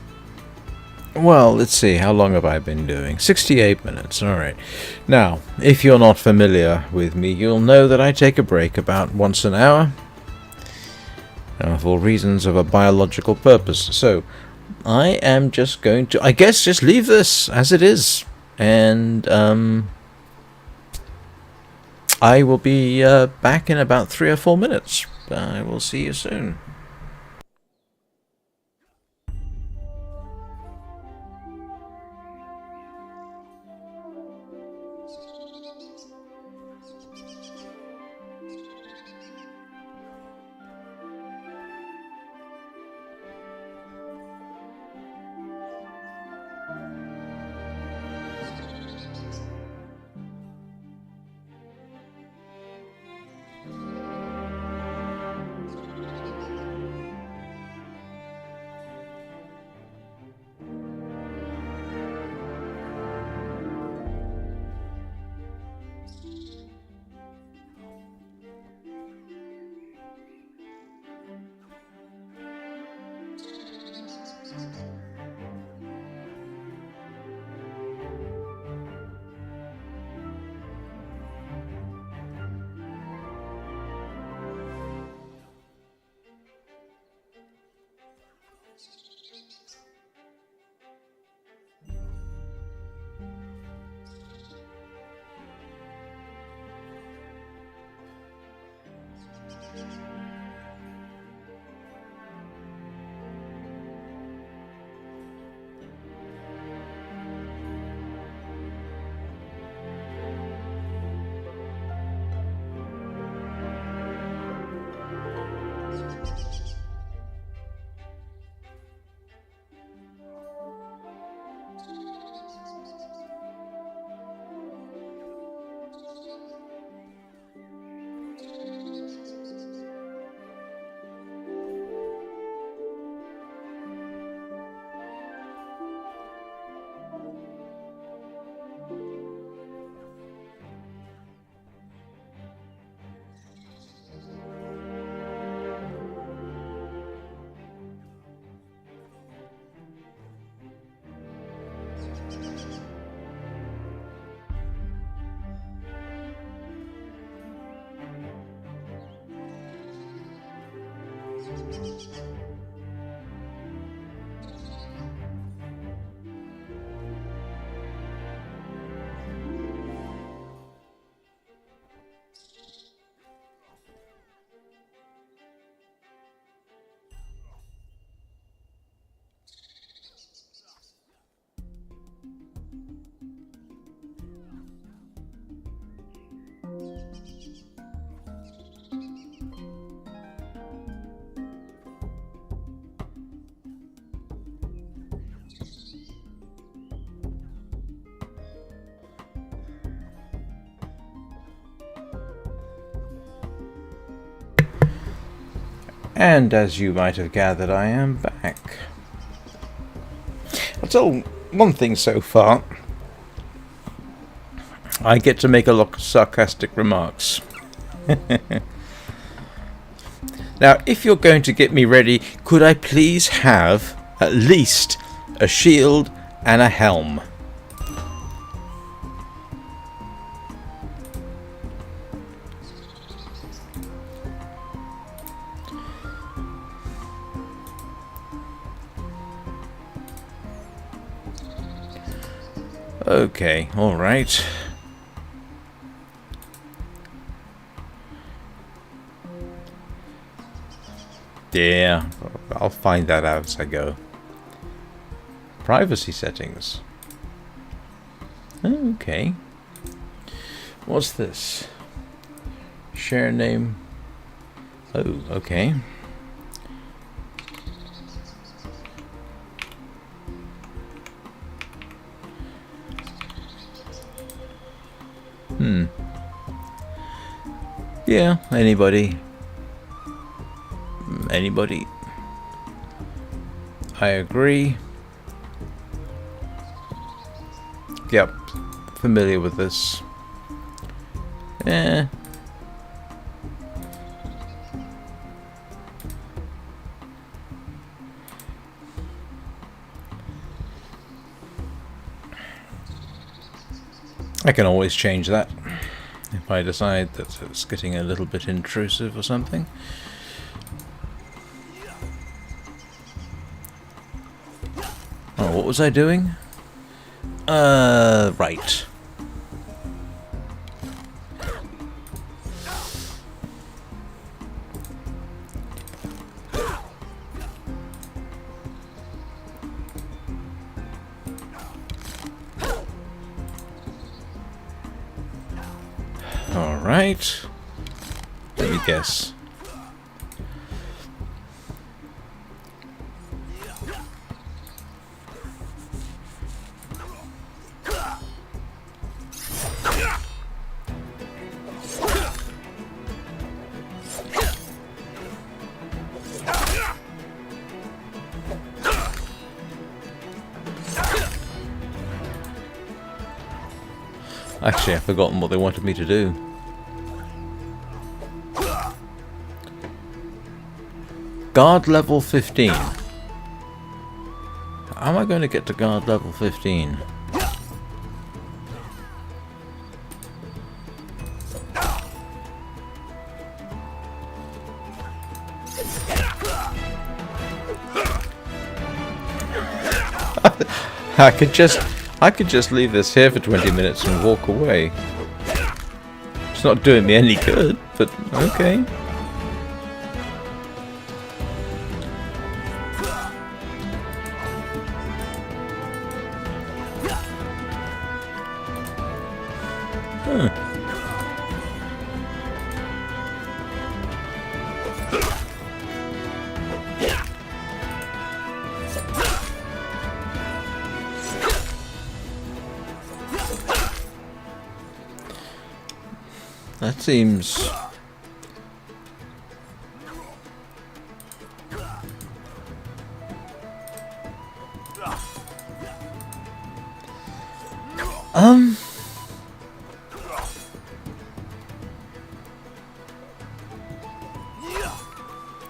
Well, let's see. How long have I been doing? 68 minutes. Alright. Now, if you're not familiar with me, you'll know that I take a break about once an hour. For reasons of a biological purpose. So, I am just going to, I guess, just leave this as it is. And, I will be back in about 3 or 4 minutes. I will see you soon. And as you might have gathered, I am back. I'll tell one thing so far. I get to make a lot of sarcastic remarks. Now, if you're going to get me ready, could I please have at least a shield and a helm? Okay, all right. Yeah, I'll find that out as I go. Privacy settings. Okay. What's this? Share name. Oh, okay. Yeah, anybody. Anybody. I agree. Yep, familiar with this. Eh. I can always change that if I decide that it's getting a little bit intrusive or something. Oh, what was I doing? Right. Alright. Let me guess. Actually, I've forgotten what they wanted me to do. Guard level 15. How am I going to get to guard level 15? I could just leave this here for 20 minutes and walk away. It's not doing me any good, but okay. That seems...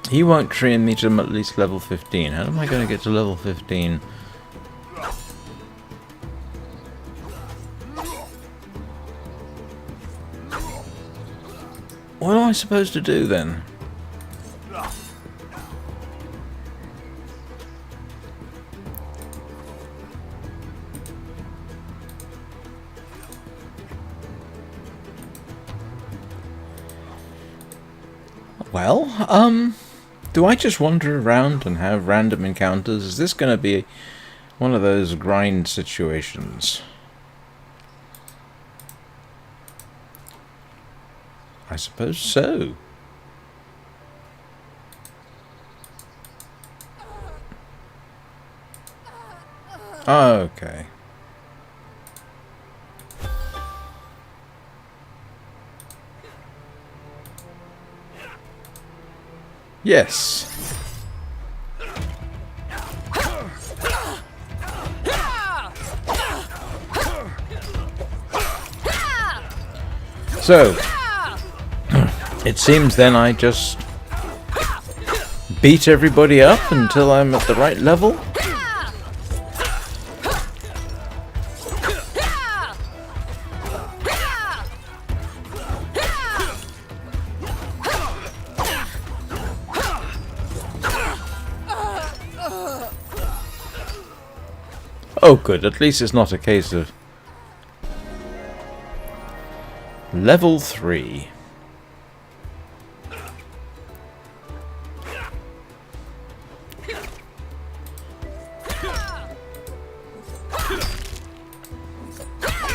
He won't train me to at least level 15. How am I going to get to level 15? What am I supposed to do then? Well, do I just wander around and have random encounters? Is this going to be one of those grind situations? I suppose so. Okay. Yes. So, it seems then I just beat everybody up until I'm at the right level. Oh good, at least it's not a case of level 3.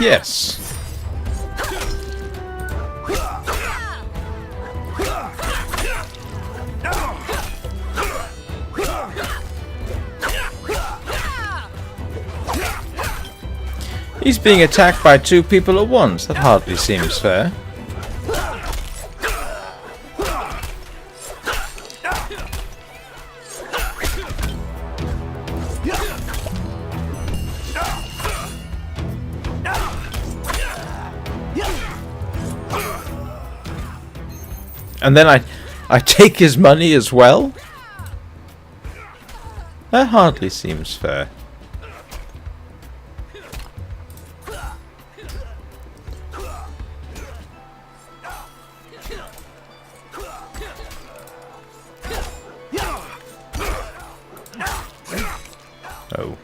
Yes. He's being attacked by 2 people at once. That hardly seems fair. And then I take his money as well? That hardly seems fair. Oh.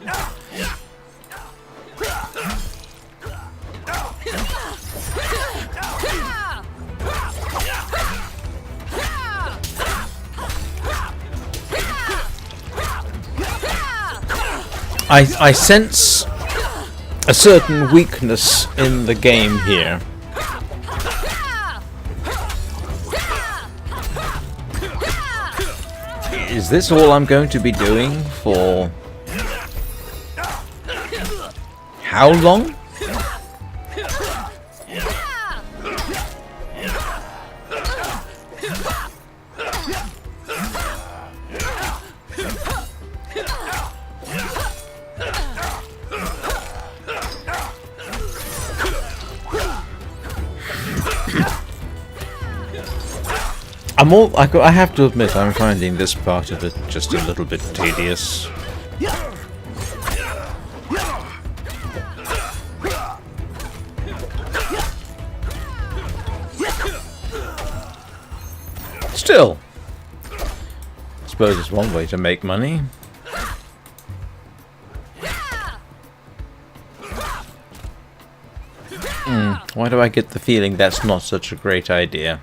I sense a certain weakness in the game here. Is this all I'm going to be doing for how long? I have to admit, I'm finding this part of it just a little bit tedious. Still, I suppose it's one way to make money. Why do I get the feeling that's not such a great idea?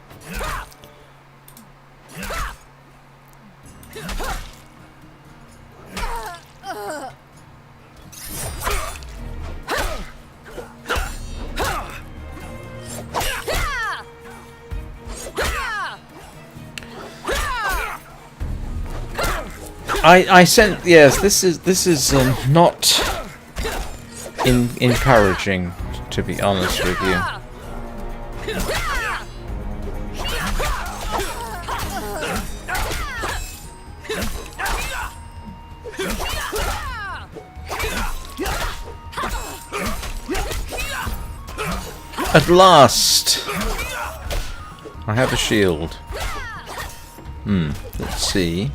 I sense, yes, this is not encouraging, to be honest with you. At last, I have a shield. Let's see.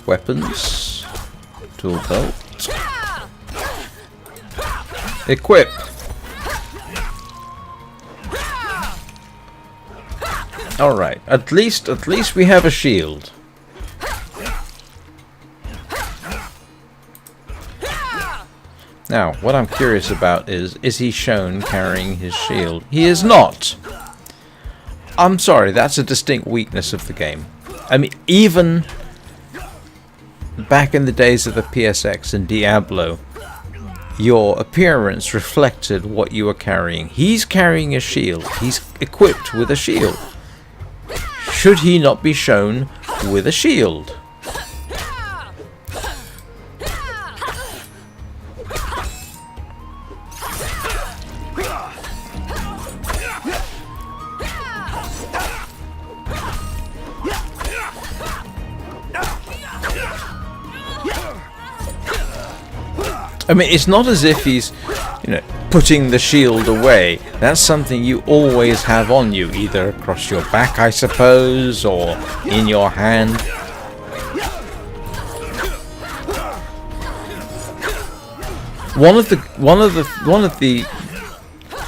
Weapons, tool belt, equip. All right, at least we have a shield. Now, what I'm curious about is he shown carrying his shield? He is not. I'm sorry, that's a distinct weakness of the game. I mean, even back in the days of the PSX and Diablo, your appearance reflected what you were carrying. He's carrying a shield. He's equipped with a shield. Should he not be shown with a shield? I mean, it's not as if he's, you know, putting the shield away. That's something you always have on you, either across your back, I suppose, or in your hand. One of the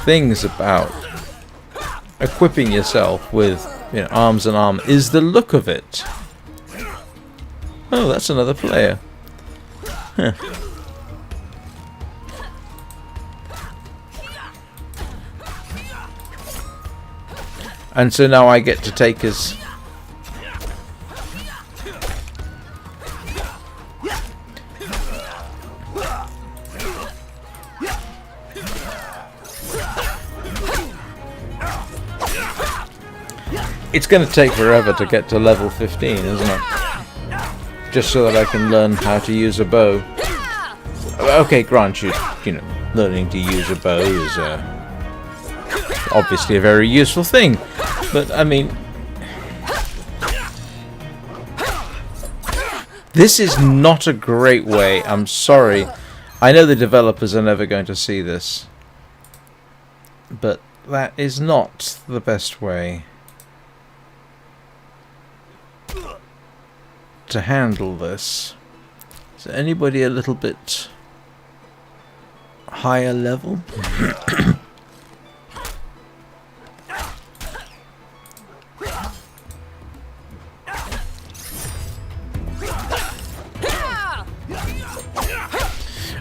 things about equipping yourself with, you know, arms and armor is the look of it. Oh, that's another player. Huh. And so now I get to take his... It's going to take forever to get to level 15, isn't it? Just so that I can learn how to use a bow. Okay, grant you, you know, learning to use a bow is obviously a very useful thing. But, I mean... This is not a great way, I'm sorry. I know the developers are never going to see this. But that is not the best way to handle this. Is there anybody a little bit higher level?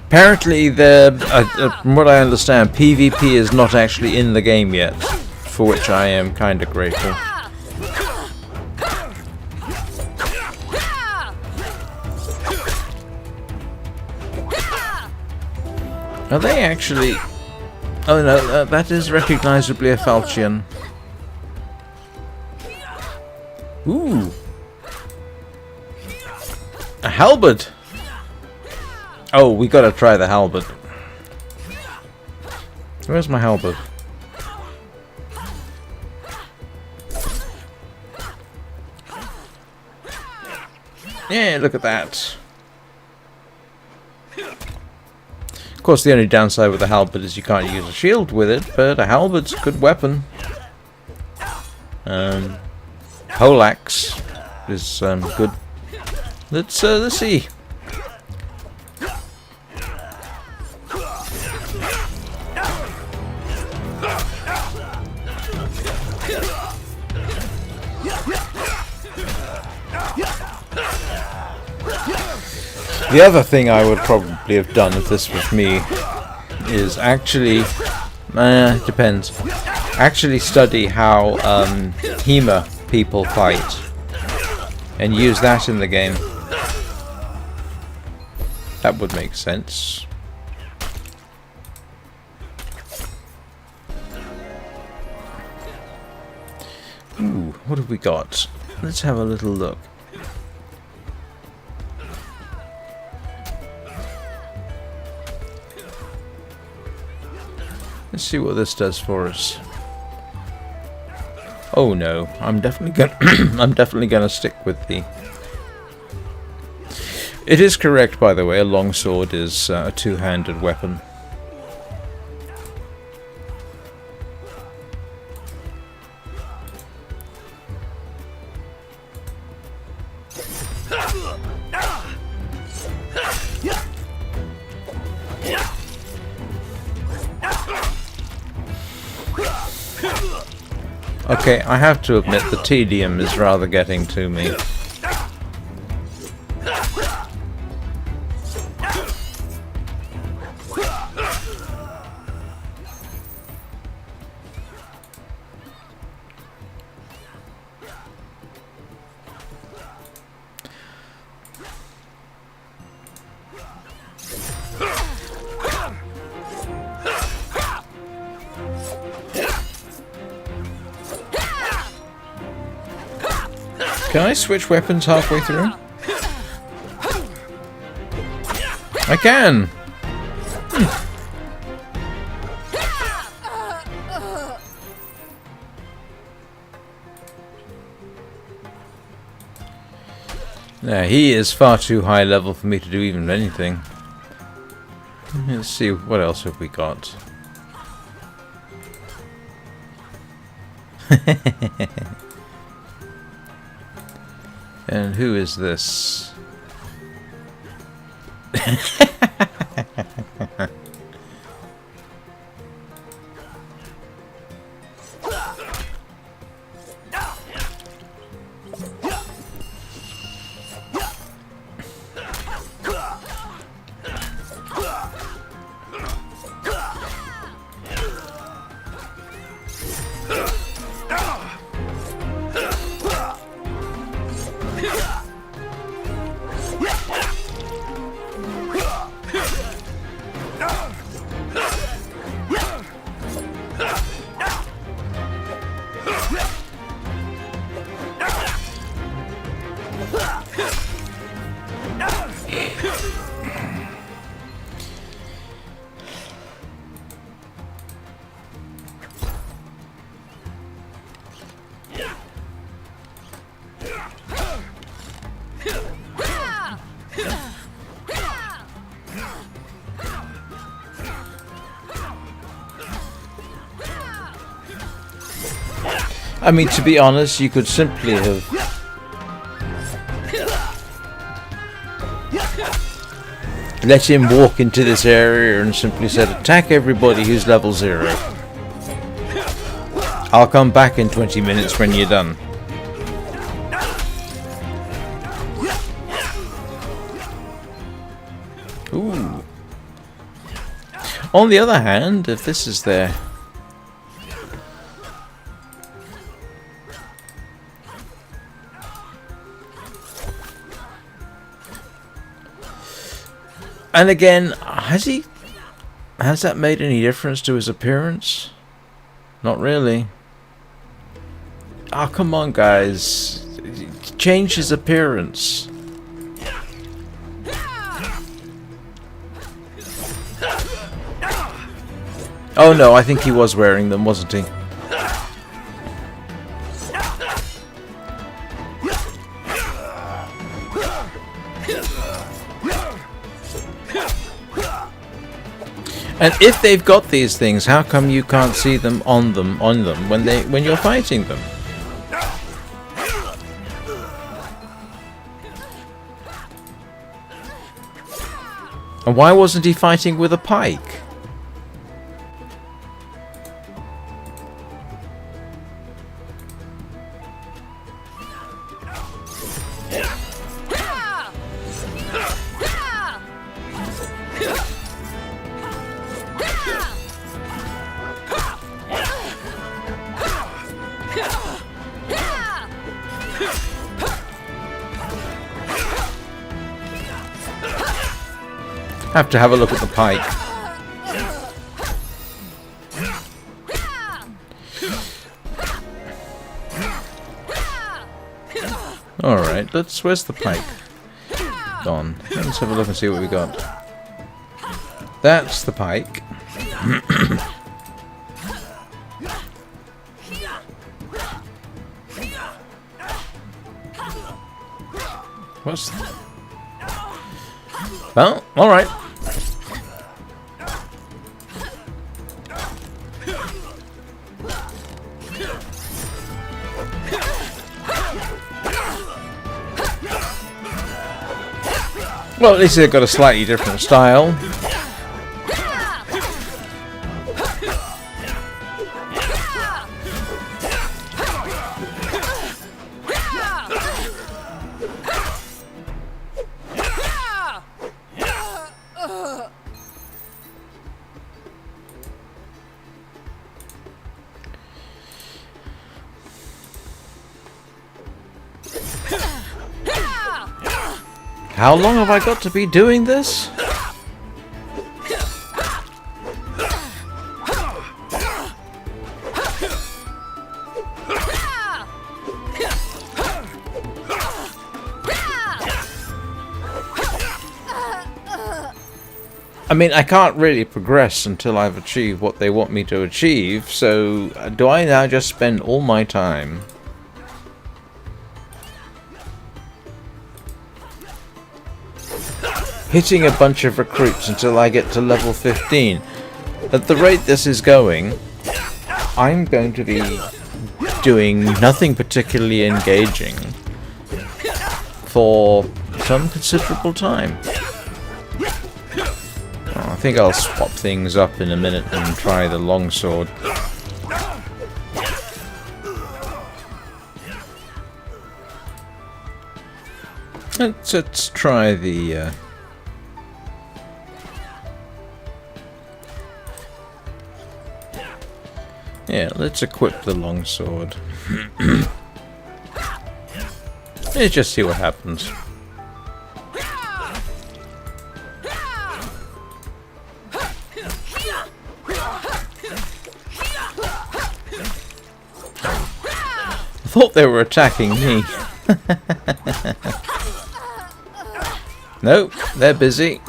Apparently, from what I understand, PvP is not actually in the game yet, for which I am kind of grateful. Are they actually... Oh no, that is recognizably a falchion. Ooh! A halberd! Oh, we gotta try the halberd. Where's my halberd? Yeah, look at that. Of course, the only downside with the halberd is you can't use a shield with it, but a halberd's a good weapon. Whole axe is good. Let's see. The other thing I would probably have done if this was me is actually, depends, actually study how Hema people fight and use that in the game. That would make sense. Ooh, what have we got? Let's have a little look. Let's see what this does for us. Oh no, I'm definitely gonna stick with the... It is correct, by the way, a longsword is a two-handed weapon. Okay, I have to admit the tedium is rather getting to me. Can I switch weapons halfway through? I can! Yeah, he is far too high level for me to do even anything. Let's see, what else have we got? And who is this? I mean, to be honest, you could simply have let him walk into this area and simply said, attack everybody who's level 0. I'll come back in 20 minutes when you're done. Ooh. On the other hand, if this is their... And again, has that made any difference to his appearance? Not really. Ah, oh, come on, guys. Change his appearance. Oh no, I think he was wearing them, wasn't he? And if they've got these things, how come you can't see them on them when you're fighting them? And why wasn't he fighting with a pike? Have to have a look at the pike. Alright, where's the pike? Gone. Let's have a look and see what we got. That's the pike. What's... Well, alright. Well, at least they've got a slightly different style. How long have I got to be doing this? I mean, I can't really progress until I've achieved what they want me to achieve, so do I now just spend all my time hitting a bunch of recruits until I get to level 15? At the rate this is going, I'm going to be doing nothing particularly engaging for some considerable time. I think I'll swap things up in a minute and try the longsword. Let's try the... Yeah, let's equip the longsword. Let's just see what happens. I thought they were attacking me. Nope, they're busy.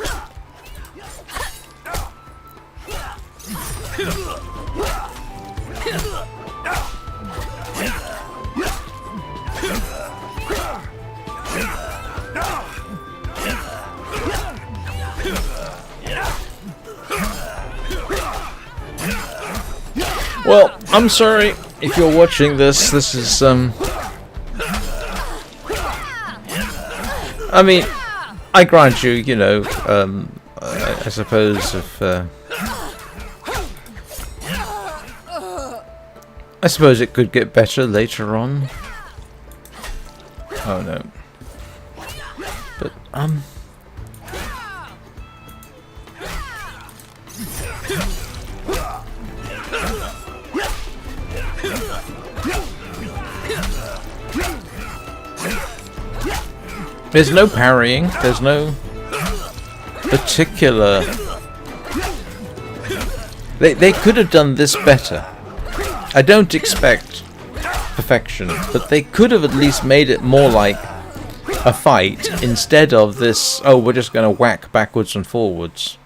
Well, I'm sorry if you're watching this. This is, I mean, I grant you, you know, I suppose if, I suppose it could get better later on. Oh no. But, there's no parrying, there's no particular... They could have done this better. I don't expect perfection, but they could have at least made it more like a fight instead of this, oh, we're just going to whack backwards and forwards.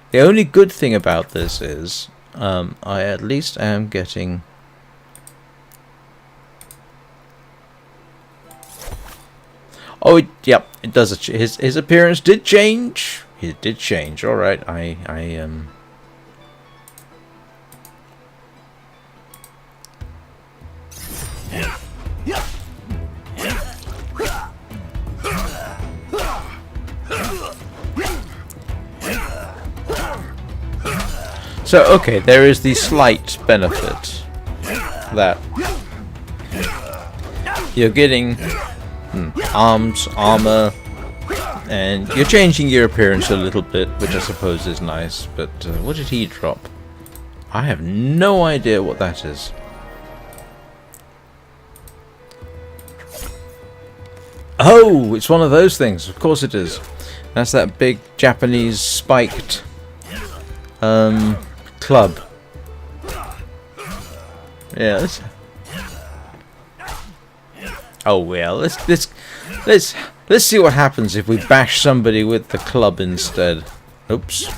The only good thing about this is, I at least am getting... Oh, yep, it does. His appearance did change. It did change. All right, So, okay, there is the slight benefit that you're getting arms, armor, and you're changing your appearance a little bit, which I suppose is nice. But what did he drop? I have no idea what that is. Oh, it's one of those things. Of course it is. That's that big Japanese spiked club. Yeah. Oh well. Let's see what happens if we bash somebody with the club instead. Oops.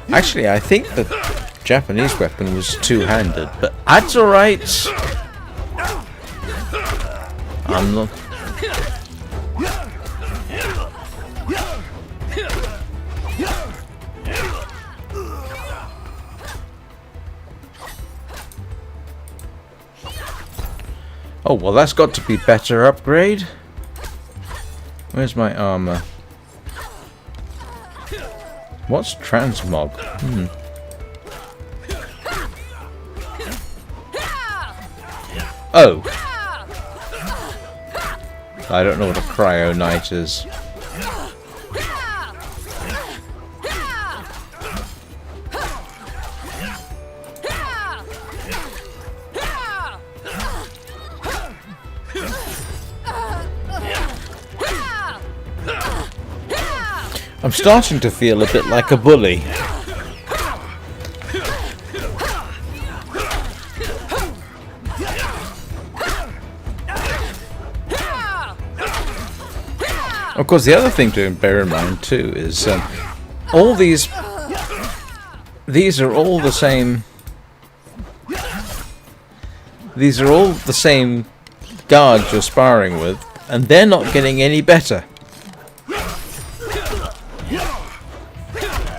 Actually, I think the Japanese weapon was two-handed, but that's alright. I'm not... Oh, well, that's got to be better upgrade. Where's my armor? What's transmog? Oh! I don't know what a Cryoknight is. I'm starting to feel a bit like a bully. Of course, the other thing to bear in mind too is all these are all the same. These are all the same guards you're sparring with, and they're not getting any better.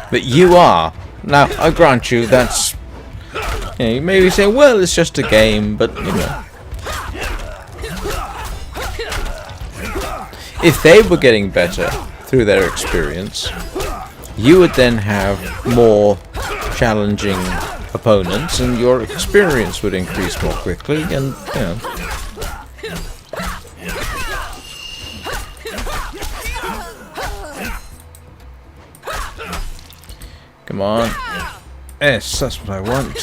But you are. Now, I grant you, that's... You know, you may be saying, well, it's just a game, but, you know... If they were getting better through their experience, you would then have more challenging opponents, and your experience would increase more quickly, and, you know... Come on. Yes, that's what I want.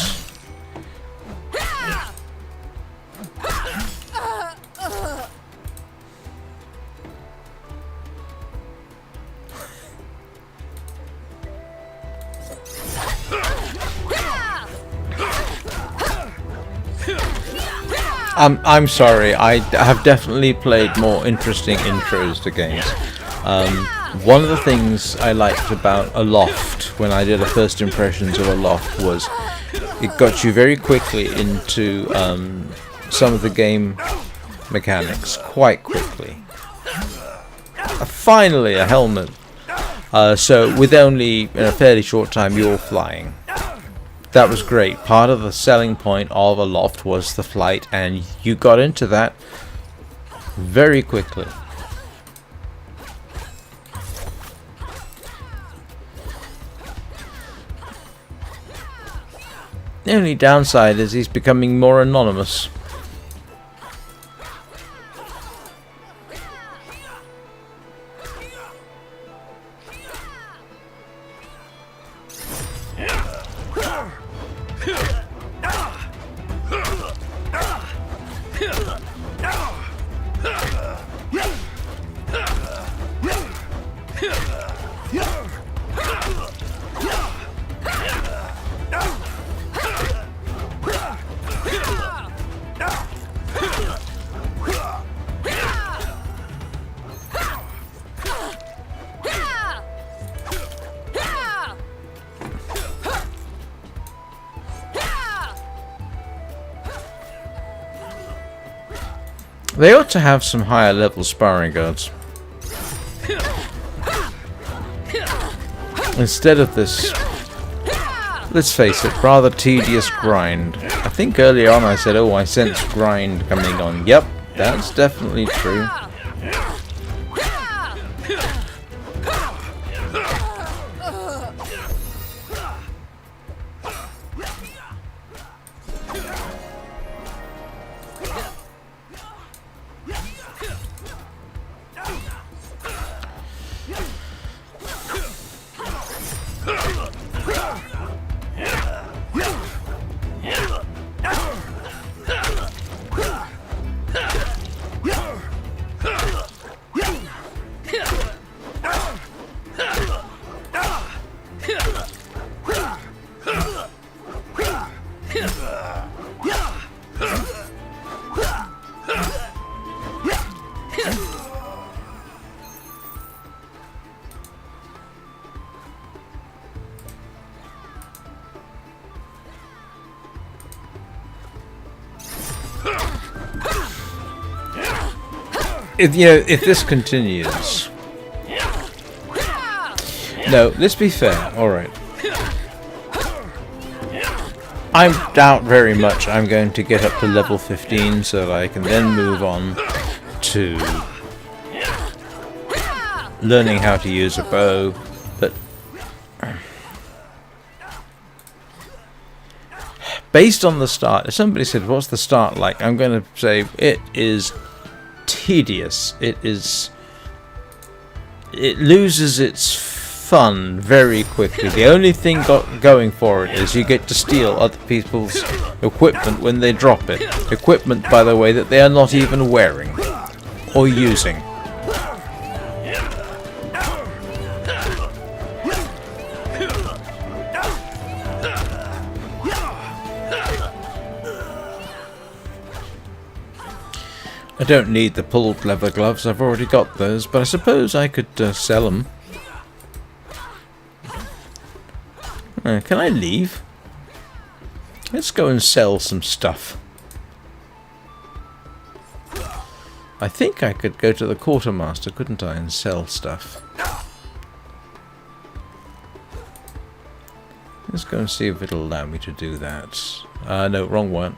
I'm sorry, I have definitely played more interesting intros to games. One of the things I liked about Aloft, when I did a first impressions of Aloft, was it got you very quickly into some of the game mechanics, quite quickly. Finally, a helmet. So with only in a fairly short time you're flying. That was great. Part of the selling point of Aloft was the flight, and you got into that very quickly. The only downside is he's becoming more anonymous. They ought to have some higher level sparring guards. Instead of this, let's face it, rather tedious grind. I think earlier on I said, oh, I sense grind coming on. Yep, that's definitely true. If this continues... No, let's be fair, alright. I doubt very much I'm going to get up to level 15 so that I can then move on to learning how to use a bow, but based on the start, if somebody said, what's the start like? I'm going to say it is tedious. It loses its fun very quickly. The only thing going for it is you get to steal other people's equipment when they drop it. Equipment, by the way, that they are not even wearing or using. I don't need the pulled leather gloves, I've already got those, but I suppose I could sell them. Can I leave? Let's go and sell some stuff. I think I could go to the quartermaster, couldn't I, and sell stuff. Let's go and see if it'll allow me to do that. No, wrong one.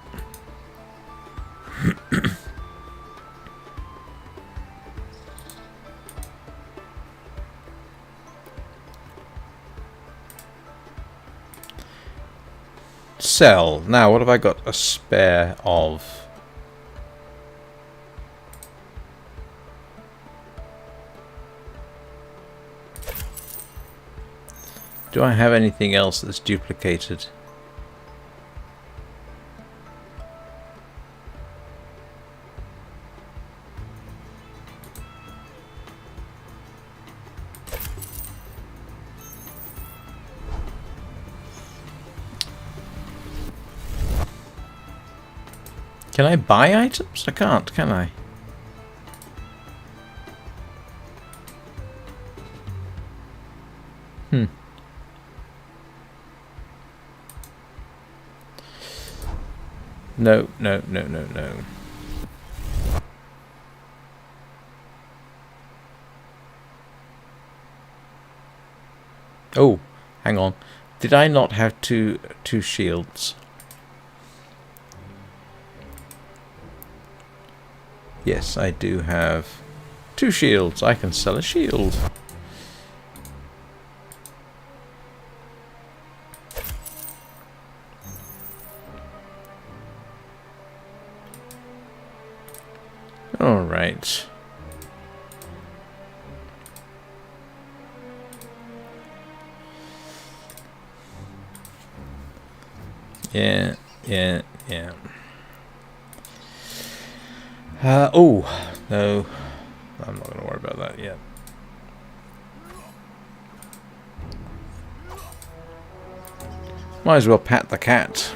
Sell. Now, what have I got a spare of? Do I have anything else that's duplicated? Can I buy items? I can't, can I? No, no, no, no, no. Oh, hang on. Did I not have two shields? Yes, I do have 2 shields. I can sell a shield. All right. Yeah. Oh, no. I'm not going to worry about that yet. Might as well pat the cat.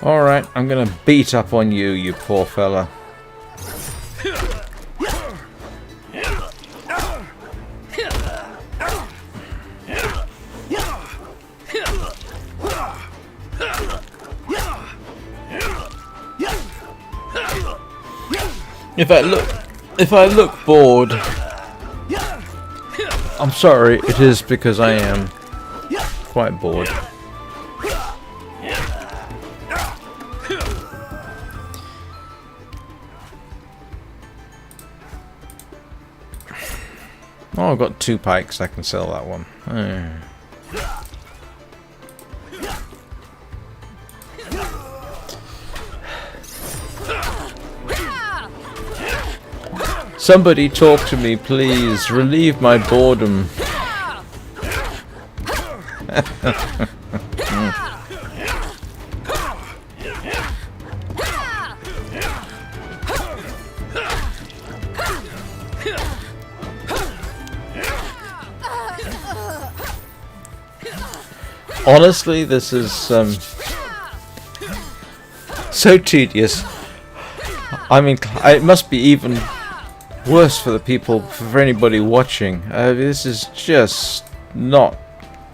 Alright, I'm gonna beat up on you, you poor fella. If I look bored, I'm sorry, it is because I am quite bored. Oh, I've got 2 pikes, I can sell that one. Somebody talk to me, please. Relieve my boredom. Honestly, this is so tedious. I mean, it must be even worse for the people, for anybody watching. This is just not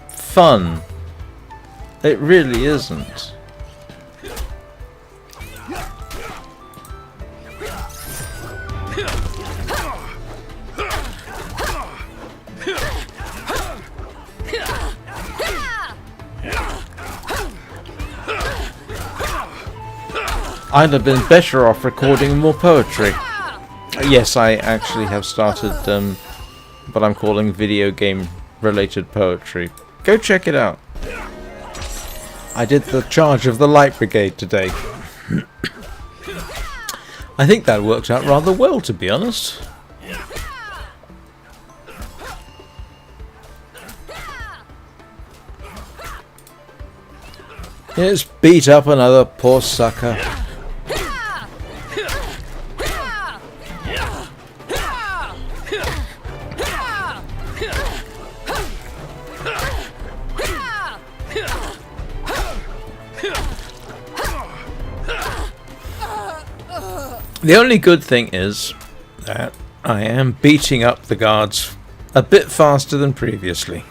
fun. It really isn't. I'd have been better off recording more poetry. Yes, I actually have started what I'm calling video game related poetry. Go check it out. I did the Charge of the Light Brigade today. I think that worked out rather well, to be honest. Let's beat up another poor sucker. The only good thing is that I am beating up the guards a bit faster than previously.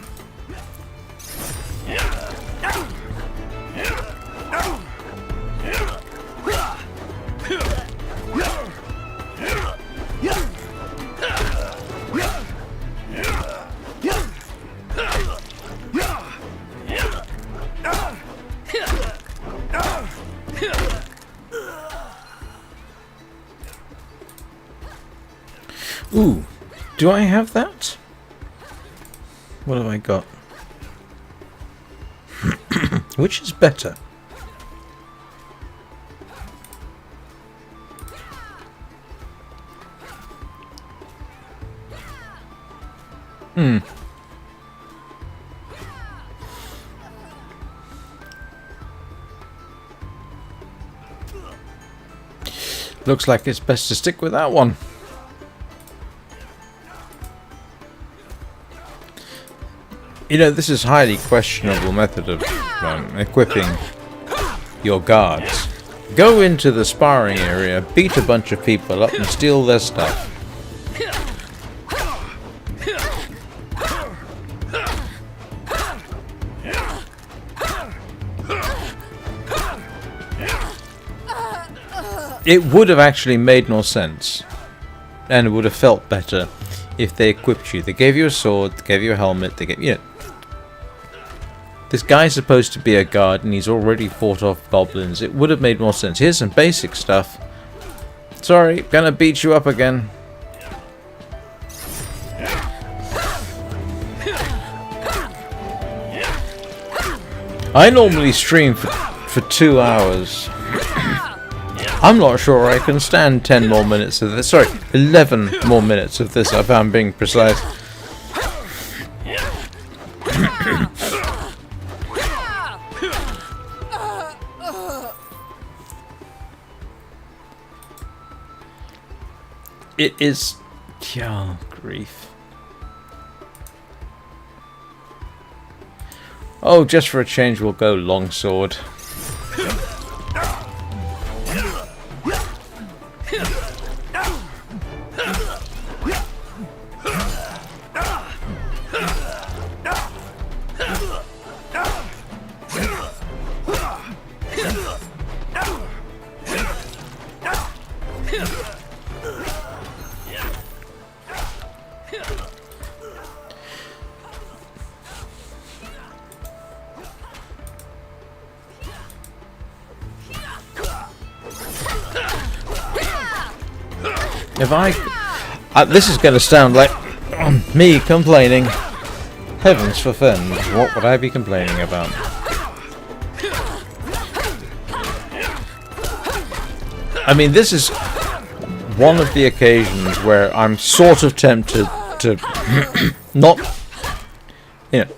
Ooh, do I have that? What have I got? Which is better? Looks like it's best to stick with that one. You know, this is a highly questionable method of equipping your guards. Go into the sparring area, beat a bunch of people up and steal their stuff. It would have actually made more sense, and it would have felt better if they equipped you. They gave you a sword, they gave you a helmet, they gave you know. This guy's supposed to be a guard and he's already fought off goblins. It would have made more sense. Here's some basic stuff. Sorry, gonna beat you up again. I normally stream for 2 hours. I'm not sure I can stand 10 more minutes of this. Sorry, 11 more minutes of this, if I'm being precise. It is... yeah, grief. Oh, just for a change we'll go longsword. If I... this is going to sound like me complaining. Heavens forfend, what would I be complaining about? I mean, this is one of the occasions where I'm sort of tempted to not... you know,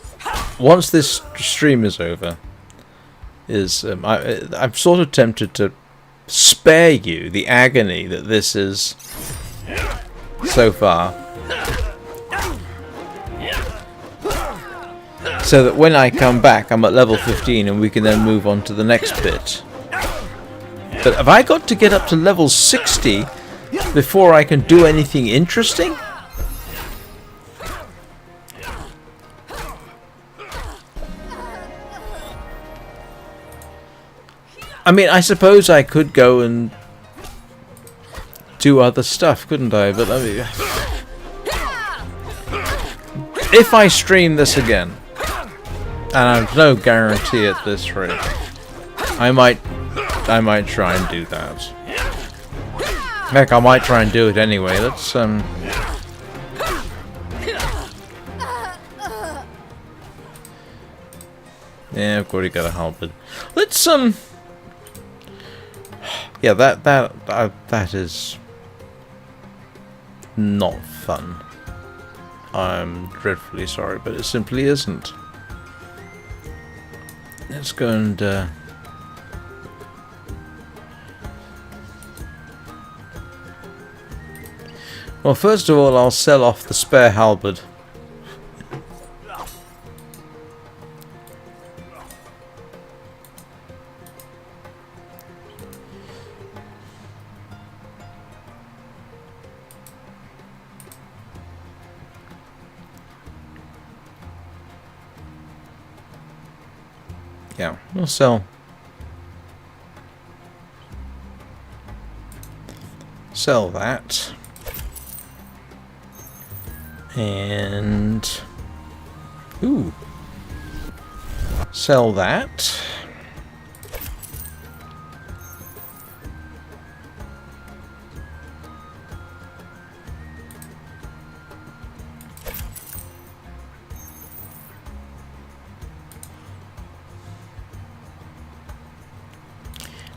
once this stream is over, I'm sort of tempted to spare you the agony that this is so far, so that when I come back I'm at level 15 and we can then move on to the next bit. But have I got to get up to level 60 before I can do anything interesting? I mean, I suppose I could go and do other stuff, couldn't I? But I mean, if I stream this again, and I've no guarantee at this rate, I might try and do that. Heck, I might try and do it anyway. Let's yeah, I've already got a halberd. Let's yeah, that is not fun. I'm dreadfully sorry, but it simply isn't. Let's go and Well, first of all, I'll sell off the spare halberd. Yeah, we'll sell that. And ooh, sell that.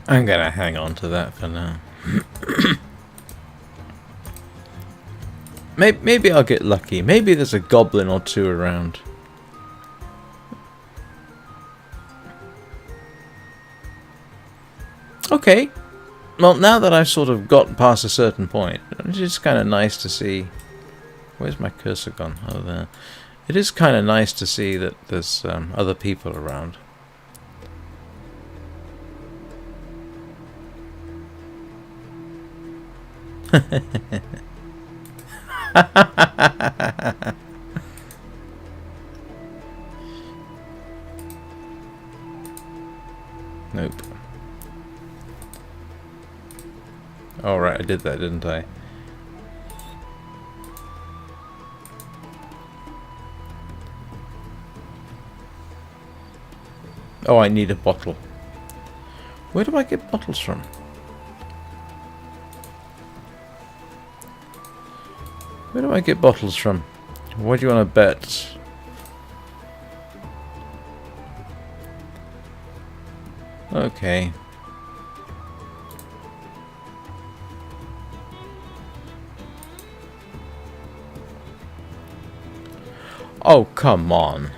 I'm gonna hang on to that for now. Maybe I'll get lucky. Maybe there's a goblin or two around. Okay. Well, now that I've sort of got past a certain point, it's just kind of nice to see... Where's my cursor gone? Oh, there. It is kind of nice to see that there's other people around. Nope. Alright, I did that, didn't I? Oh, I need a bottle. Where do I get bottles from? Where do I get bottles from? What do you want to bet? Okay. Oh, come on.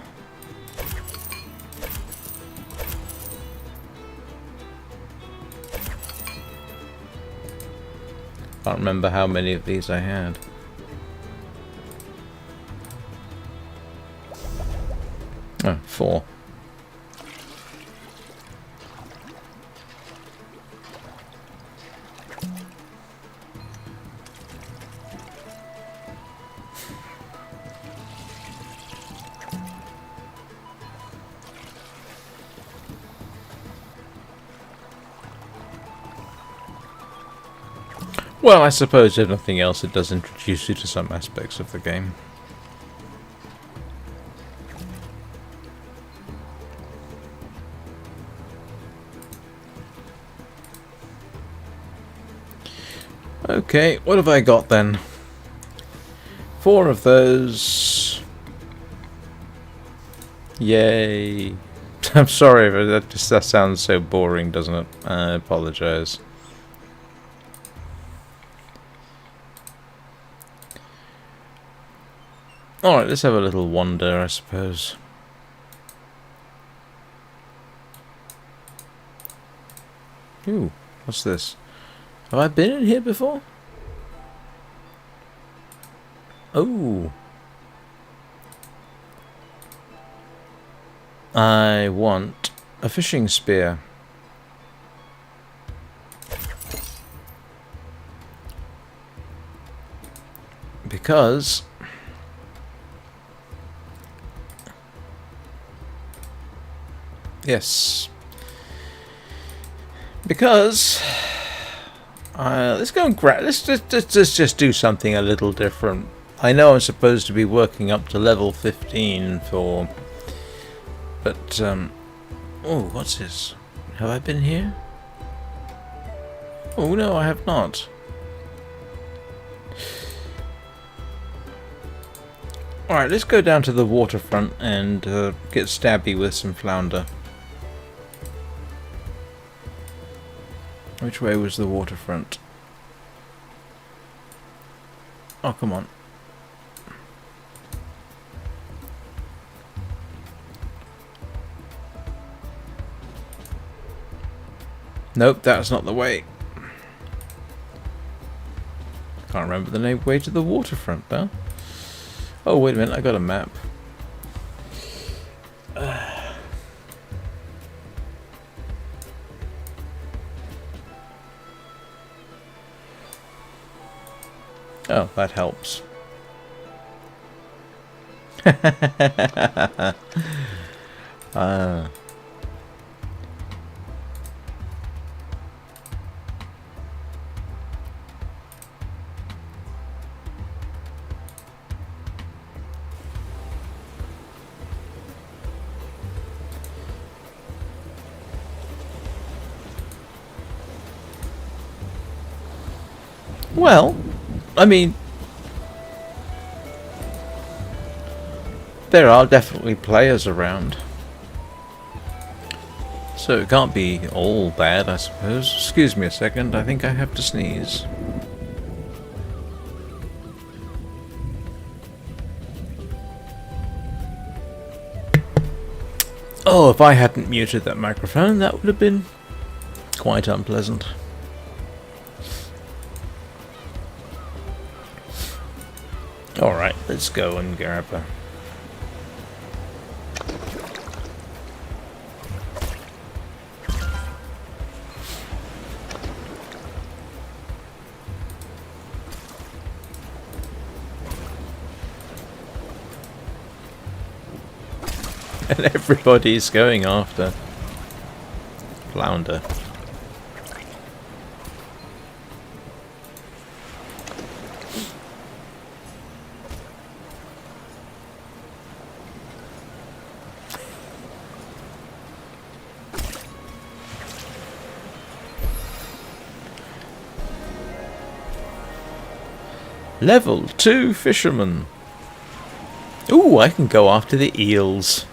Can't remember how many of these I had. Oh, 4. Well, I suppose if nothing else, it does introduce you to some aspects of the game. Okay, what have I got then? 4 of those. Yay. I'm sorry, but that sounds so boring, doesn't it? I apologize. Alright, let's have a little wander, I suppose. Ooh, what's this? Have I been in here before? Oh. I want a fishing spear. Because... Yes. Because... let's go and let's just do something a little different. I know I'm supposed to be working up to level 15 for... But, oh, what's this? Have I been here? Oh, no, I have not. Alright, let's go down to the waterfront and get stabby with some flounder. Which way was the waterfront? Oh, come on. Nope, that's not the way. Can't remember the name. Way to the waterfront now. Oh, wait a minute. I got a map. Oh, that helps. Well, I mean, there are definitely players around, so it can't be all bad, I suppose. Excuse me a second, I think I have to sneeze. Oh, if I hadn't muted that microphone, that would have been quite unpleasant. Alright, let's go and grab a... And everybody's going after Flounder. Level 2 fisherman. Ooh, I can go after the eels.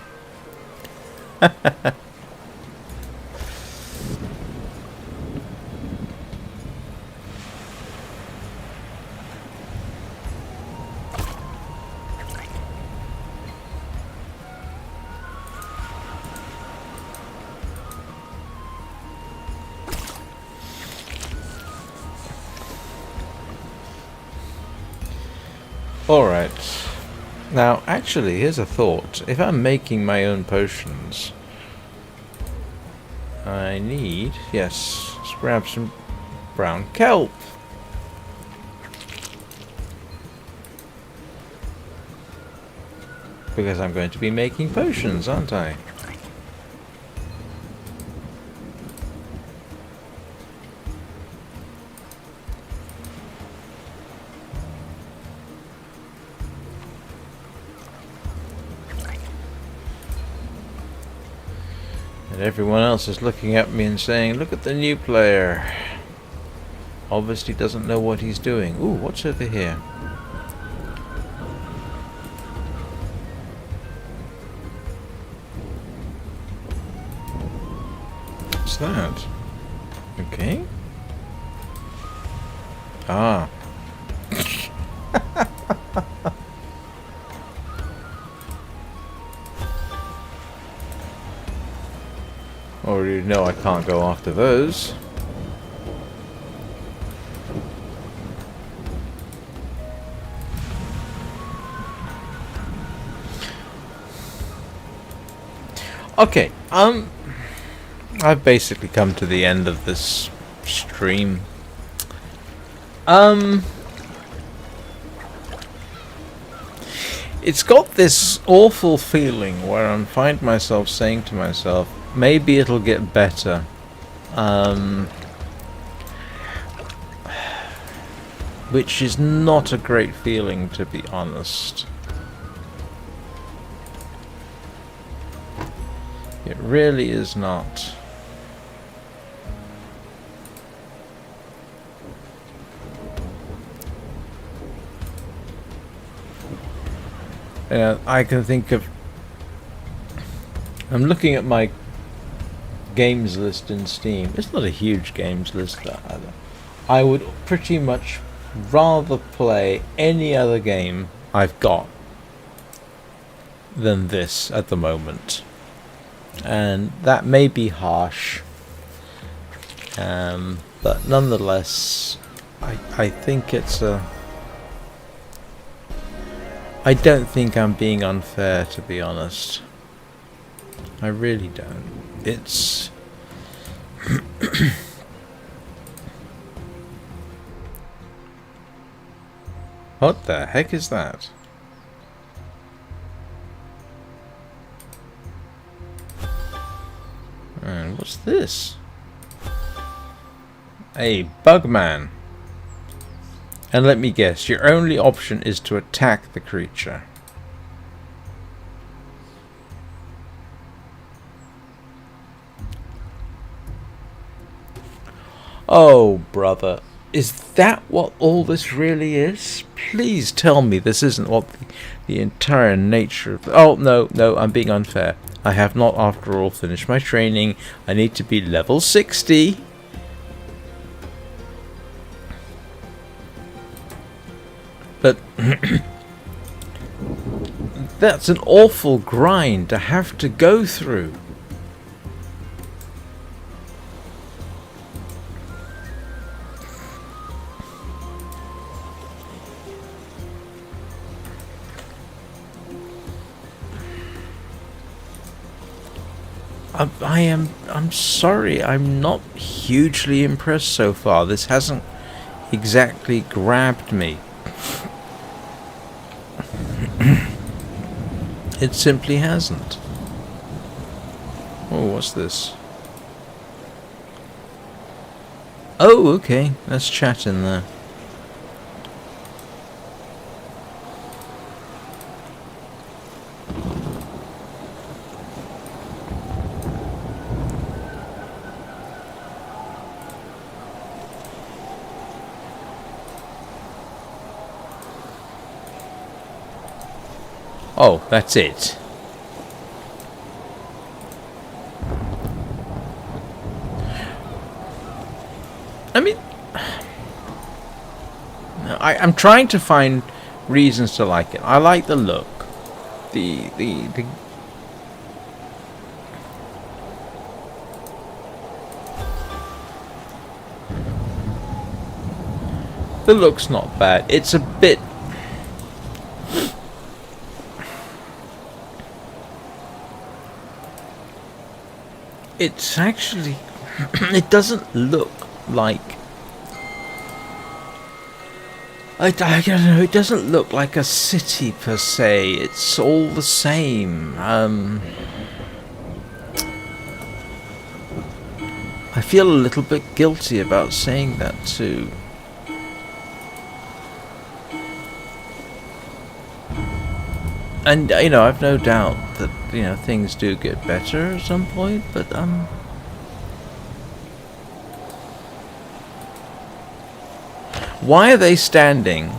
Alright. Now, actually, here's a thought. If I'm making my own potions, I need... Yes, let's grab some brown kelp. Because I'm going to be making potions, aren't I? And everyone else is looking at me and saying, look at the new player. Obviously doesn't know what he's doing. Ooh, what's over here? What's that? Okay. Ah. Already know I can't go after those. Okay, I've basically come to the end of this stream. It's got this awful feeling where I find myself saying to myself, maybe it'll get better. Which is not a great feeling, to be honest. It really is not. I can think of... I'm looking at my games list in Steam. It's not a huge games list either. I would pretty much rather play any other game I've got than this at the moment. And that may be harsh, but nonetheless, I think it's a... I don't think I'm being unfair, to be honest. I really don't. It's... What the heck is that? And what's this? A bugman. And let me guess, your only option is to attack the creature. Oh, brother. Is that what all this really is? Please tell me this isn't what the entire nature of... Oh, no, I'm being unfair. I have not, after all, finished my training. I need to be level 60. But... that's an awful grind to have to go through. I'm sorry, I'm not hugely impressed so far. This hasn't exactly grabbed me. It simply hasn't. Oh, what's this? Oh, okay. Let's chat in there. Oh, that's it. I mean, I'm trying to find reasons to like it. I like the look. The look's not bad. It's a bit... It's actually... it doesn't look like... I don't know, it doesn't look like a city per se. It's all the same. I feel a little bit guilty about saying that too. And, you know, I've no doubt that, you know, things do get better at some point, but, why are they standing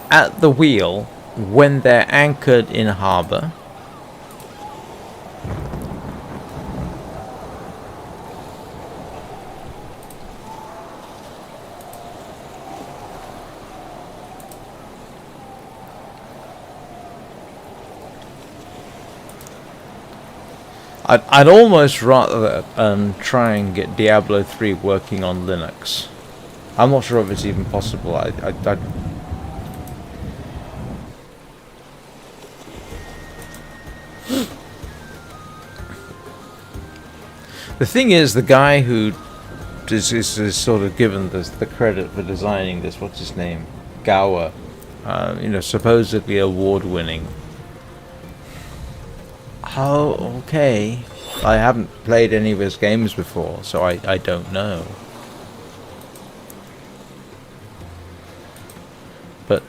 at the wheel when they're anchored in harbour? I'd almost rather try and get Diablo 3 working on Linux. I'm not sure if it's even possible. The thing is, the guy who is sort of given the credit for designing this, what's his name? Gower. You know, supposedly award-winning. Oh, okay. I haven't played any of his games before, so I don't know. But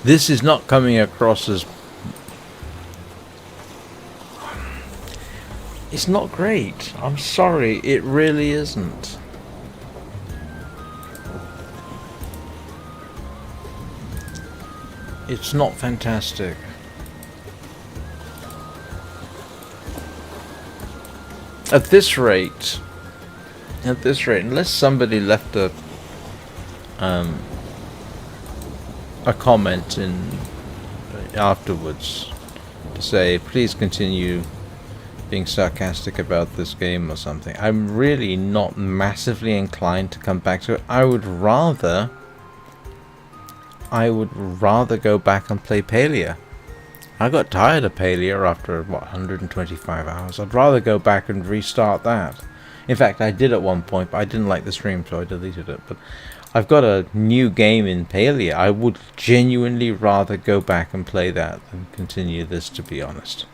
this is not coming across as... It's not great. I'm sorry, it really isn't. It's not fantastic. At this rate, unless somebody left a comment in afterwards to say, please continue being sarcastic about this game or something. I'm really not massively inclined to come back to it. I would rather go back and play Palia. I got tired of Palia after, what, 125 hours. I'd rather go back and restart that. In fact, I did at one point, but I didn't like the stream, so I deleted it. But I've got a new game in Palia. I would genuinely rather go back and play that than continue this, to be honest.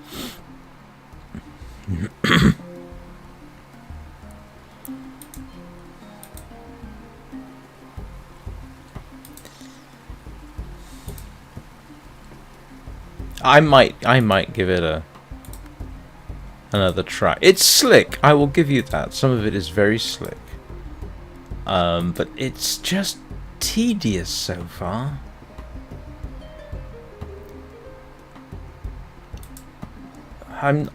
I might give it another try. It's slick, I will give you that. Some of it is very slick. But it's just tedious so far. I'm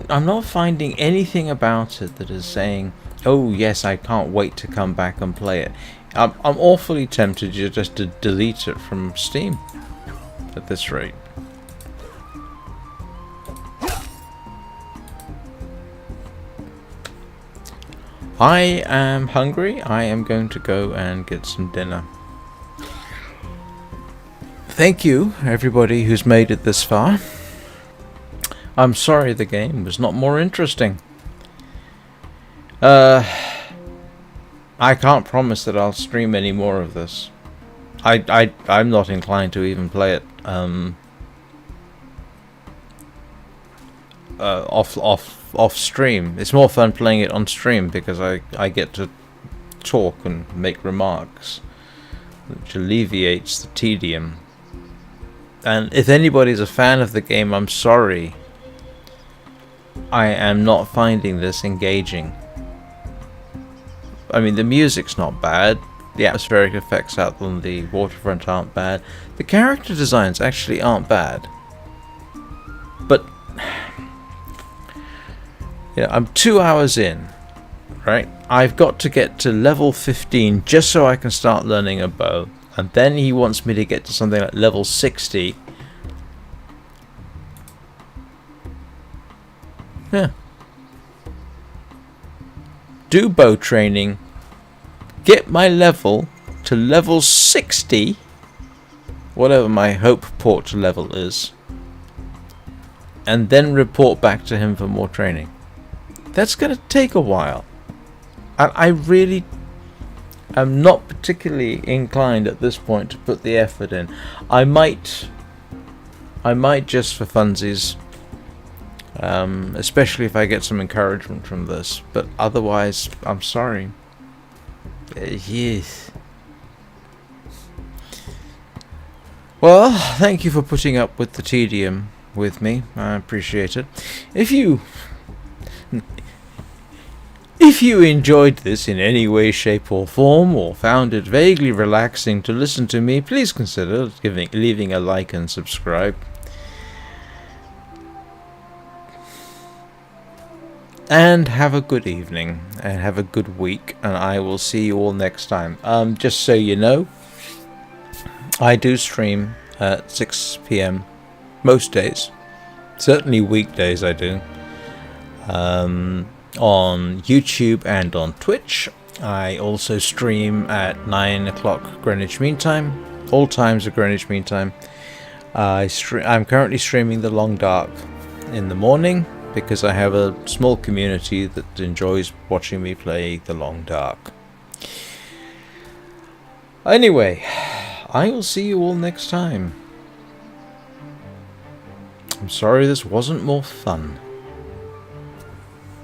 not finding anything about it that is saying, oh yes, I can't wait to come back and play it. I'm awfully tempted just to delete it from Steam at this rate. I am hungry. I am going to go and get some dinner. Thank you, everybody who's made it this far. I'm sorry the game was not more interesting. I can't promise that I'll stream any more of this. I'm not inclined to even play it off stream. It's more fun playing it on stream because I get to talk and make remarks, which alleviates the tedium. And if anybody's a fan of the game, I'm sorry. I am not finding this engaging. I mean, the music's not bad. The atmospheric effects out on the waterfront aren't bad. The character designs actually aren't bad. But yeah, I'm 2 hours in, right? I've got to get to level 15 just so I can start learning a bow. And then he wants me to get to something like level 60. Yeah. Do bow training. Get my level to level 60. Whatever my Hopeport level is. And then report back to him for more training. That's going to take a while. And I really am not particularly inclined at this point to put the effort in. I might just for funsies. Especially if I get some encouragement from this. But otherwise, I'm sorry. Yes. Well, thank you for putting up with the tedium with me. I appreciate it. If you enjoyed this in any way, shape or form, or found it vaguely relaxing to listen to me, please consider leaving a like and subscribe. And have a good evening, and have a good week, and I will see you all next time. Just so you know, I do stream at 6 PM most days. Certainly weekdays I do. On YouTube and on Twitch. I also stream at 9 o'clock Greenwich Mean Time. All times of Greenwich Mean Time. I'm currently streaming The Long Dark in the morning because I have a small community that enjoys watching me play The Long Dark. Anyway, I will see you all next time. I'm sorry this wasn't more fun.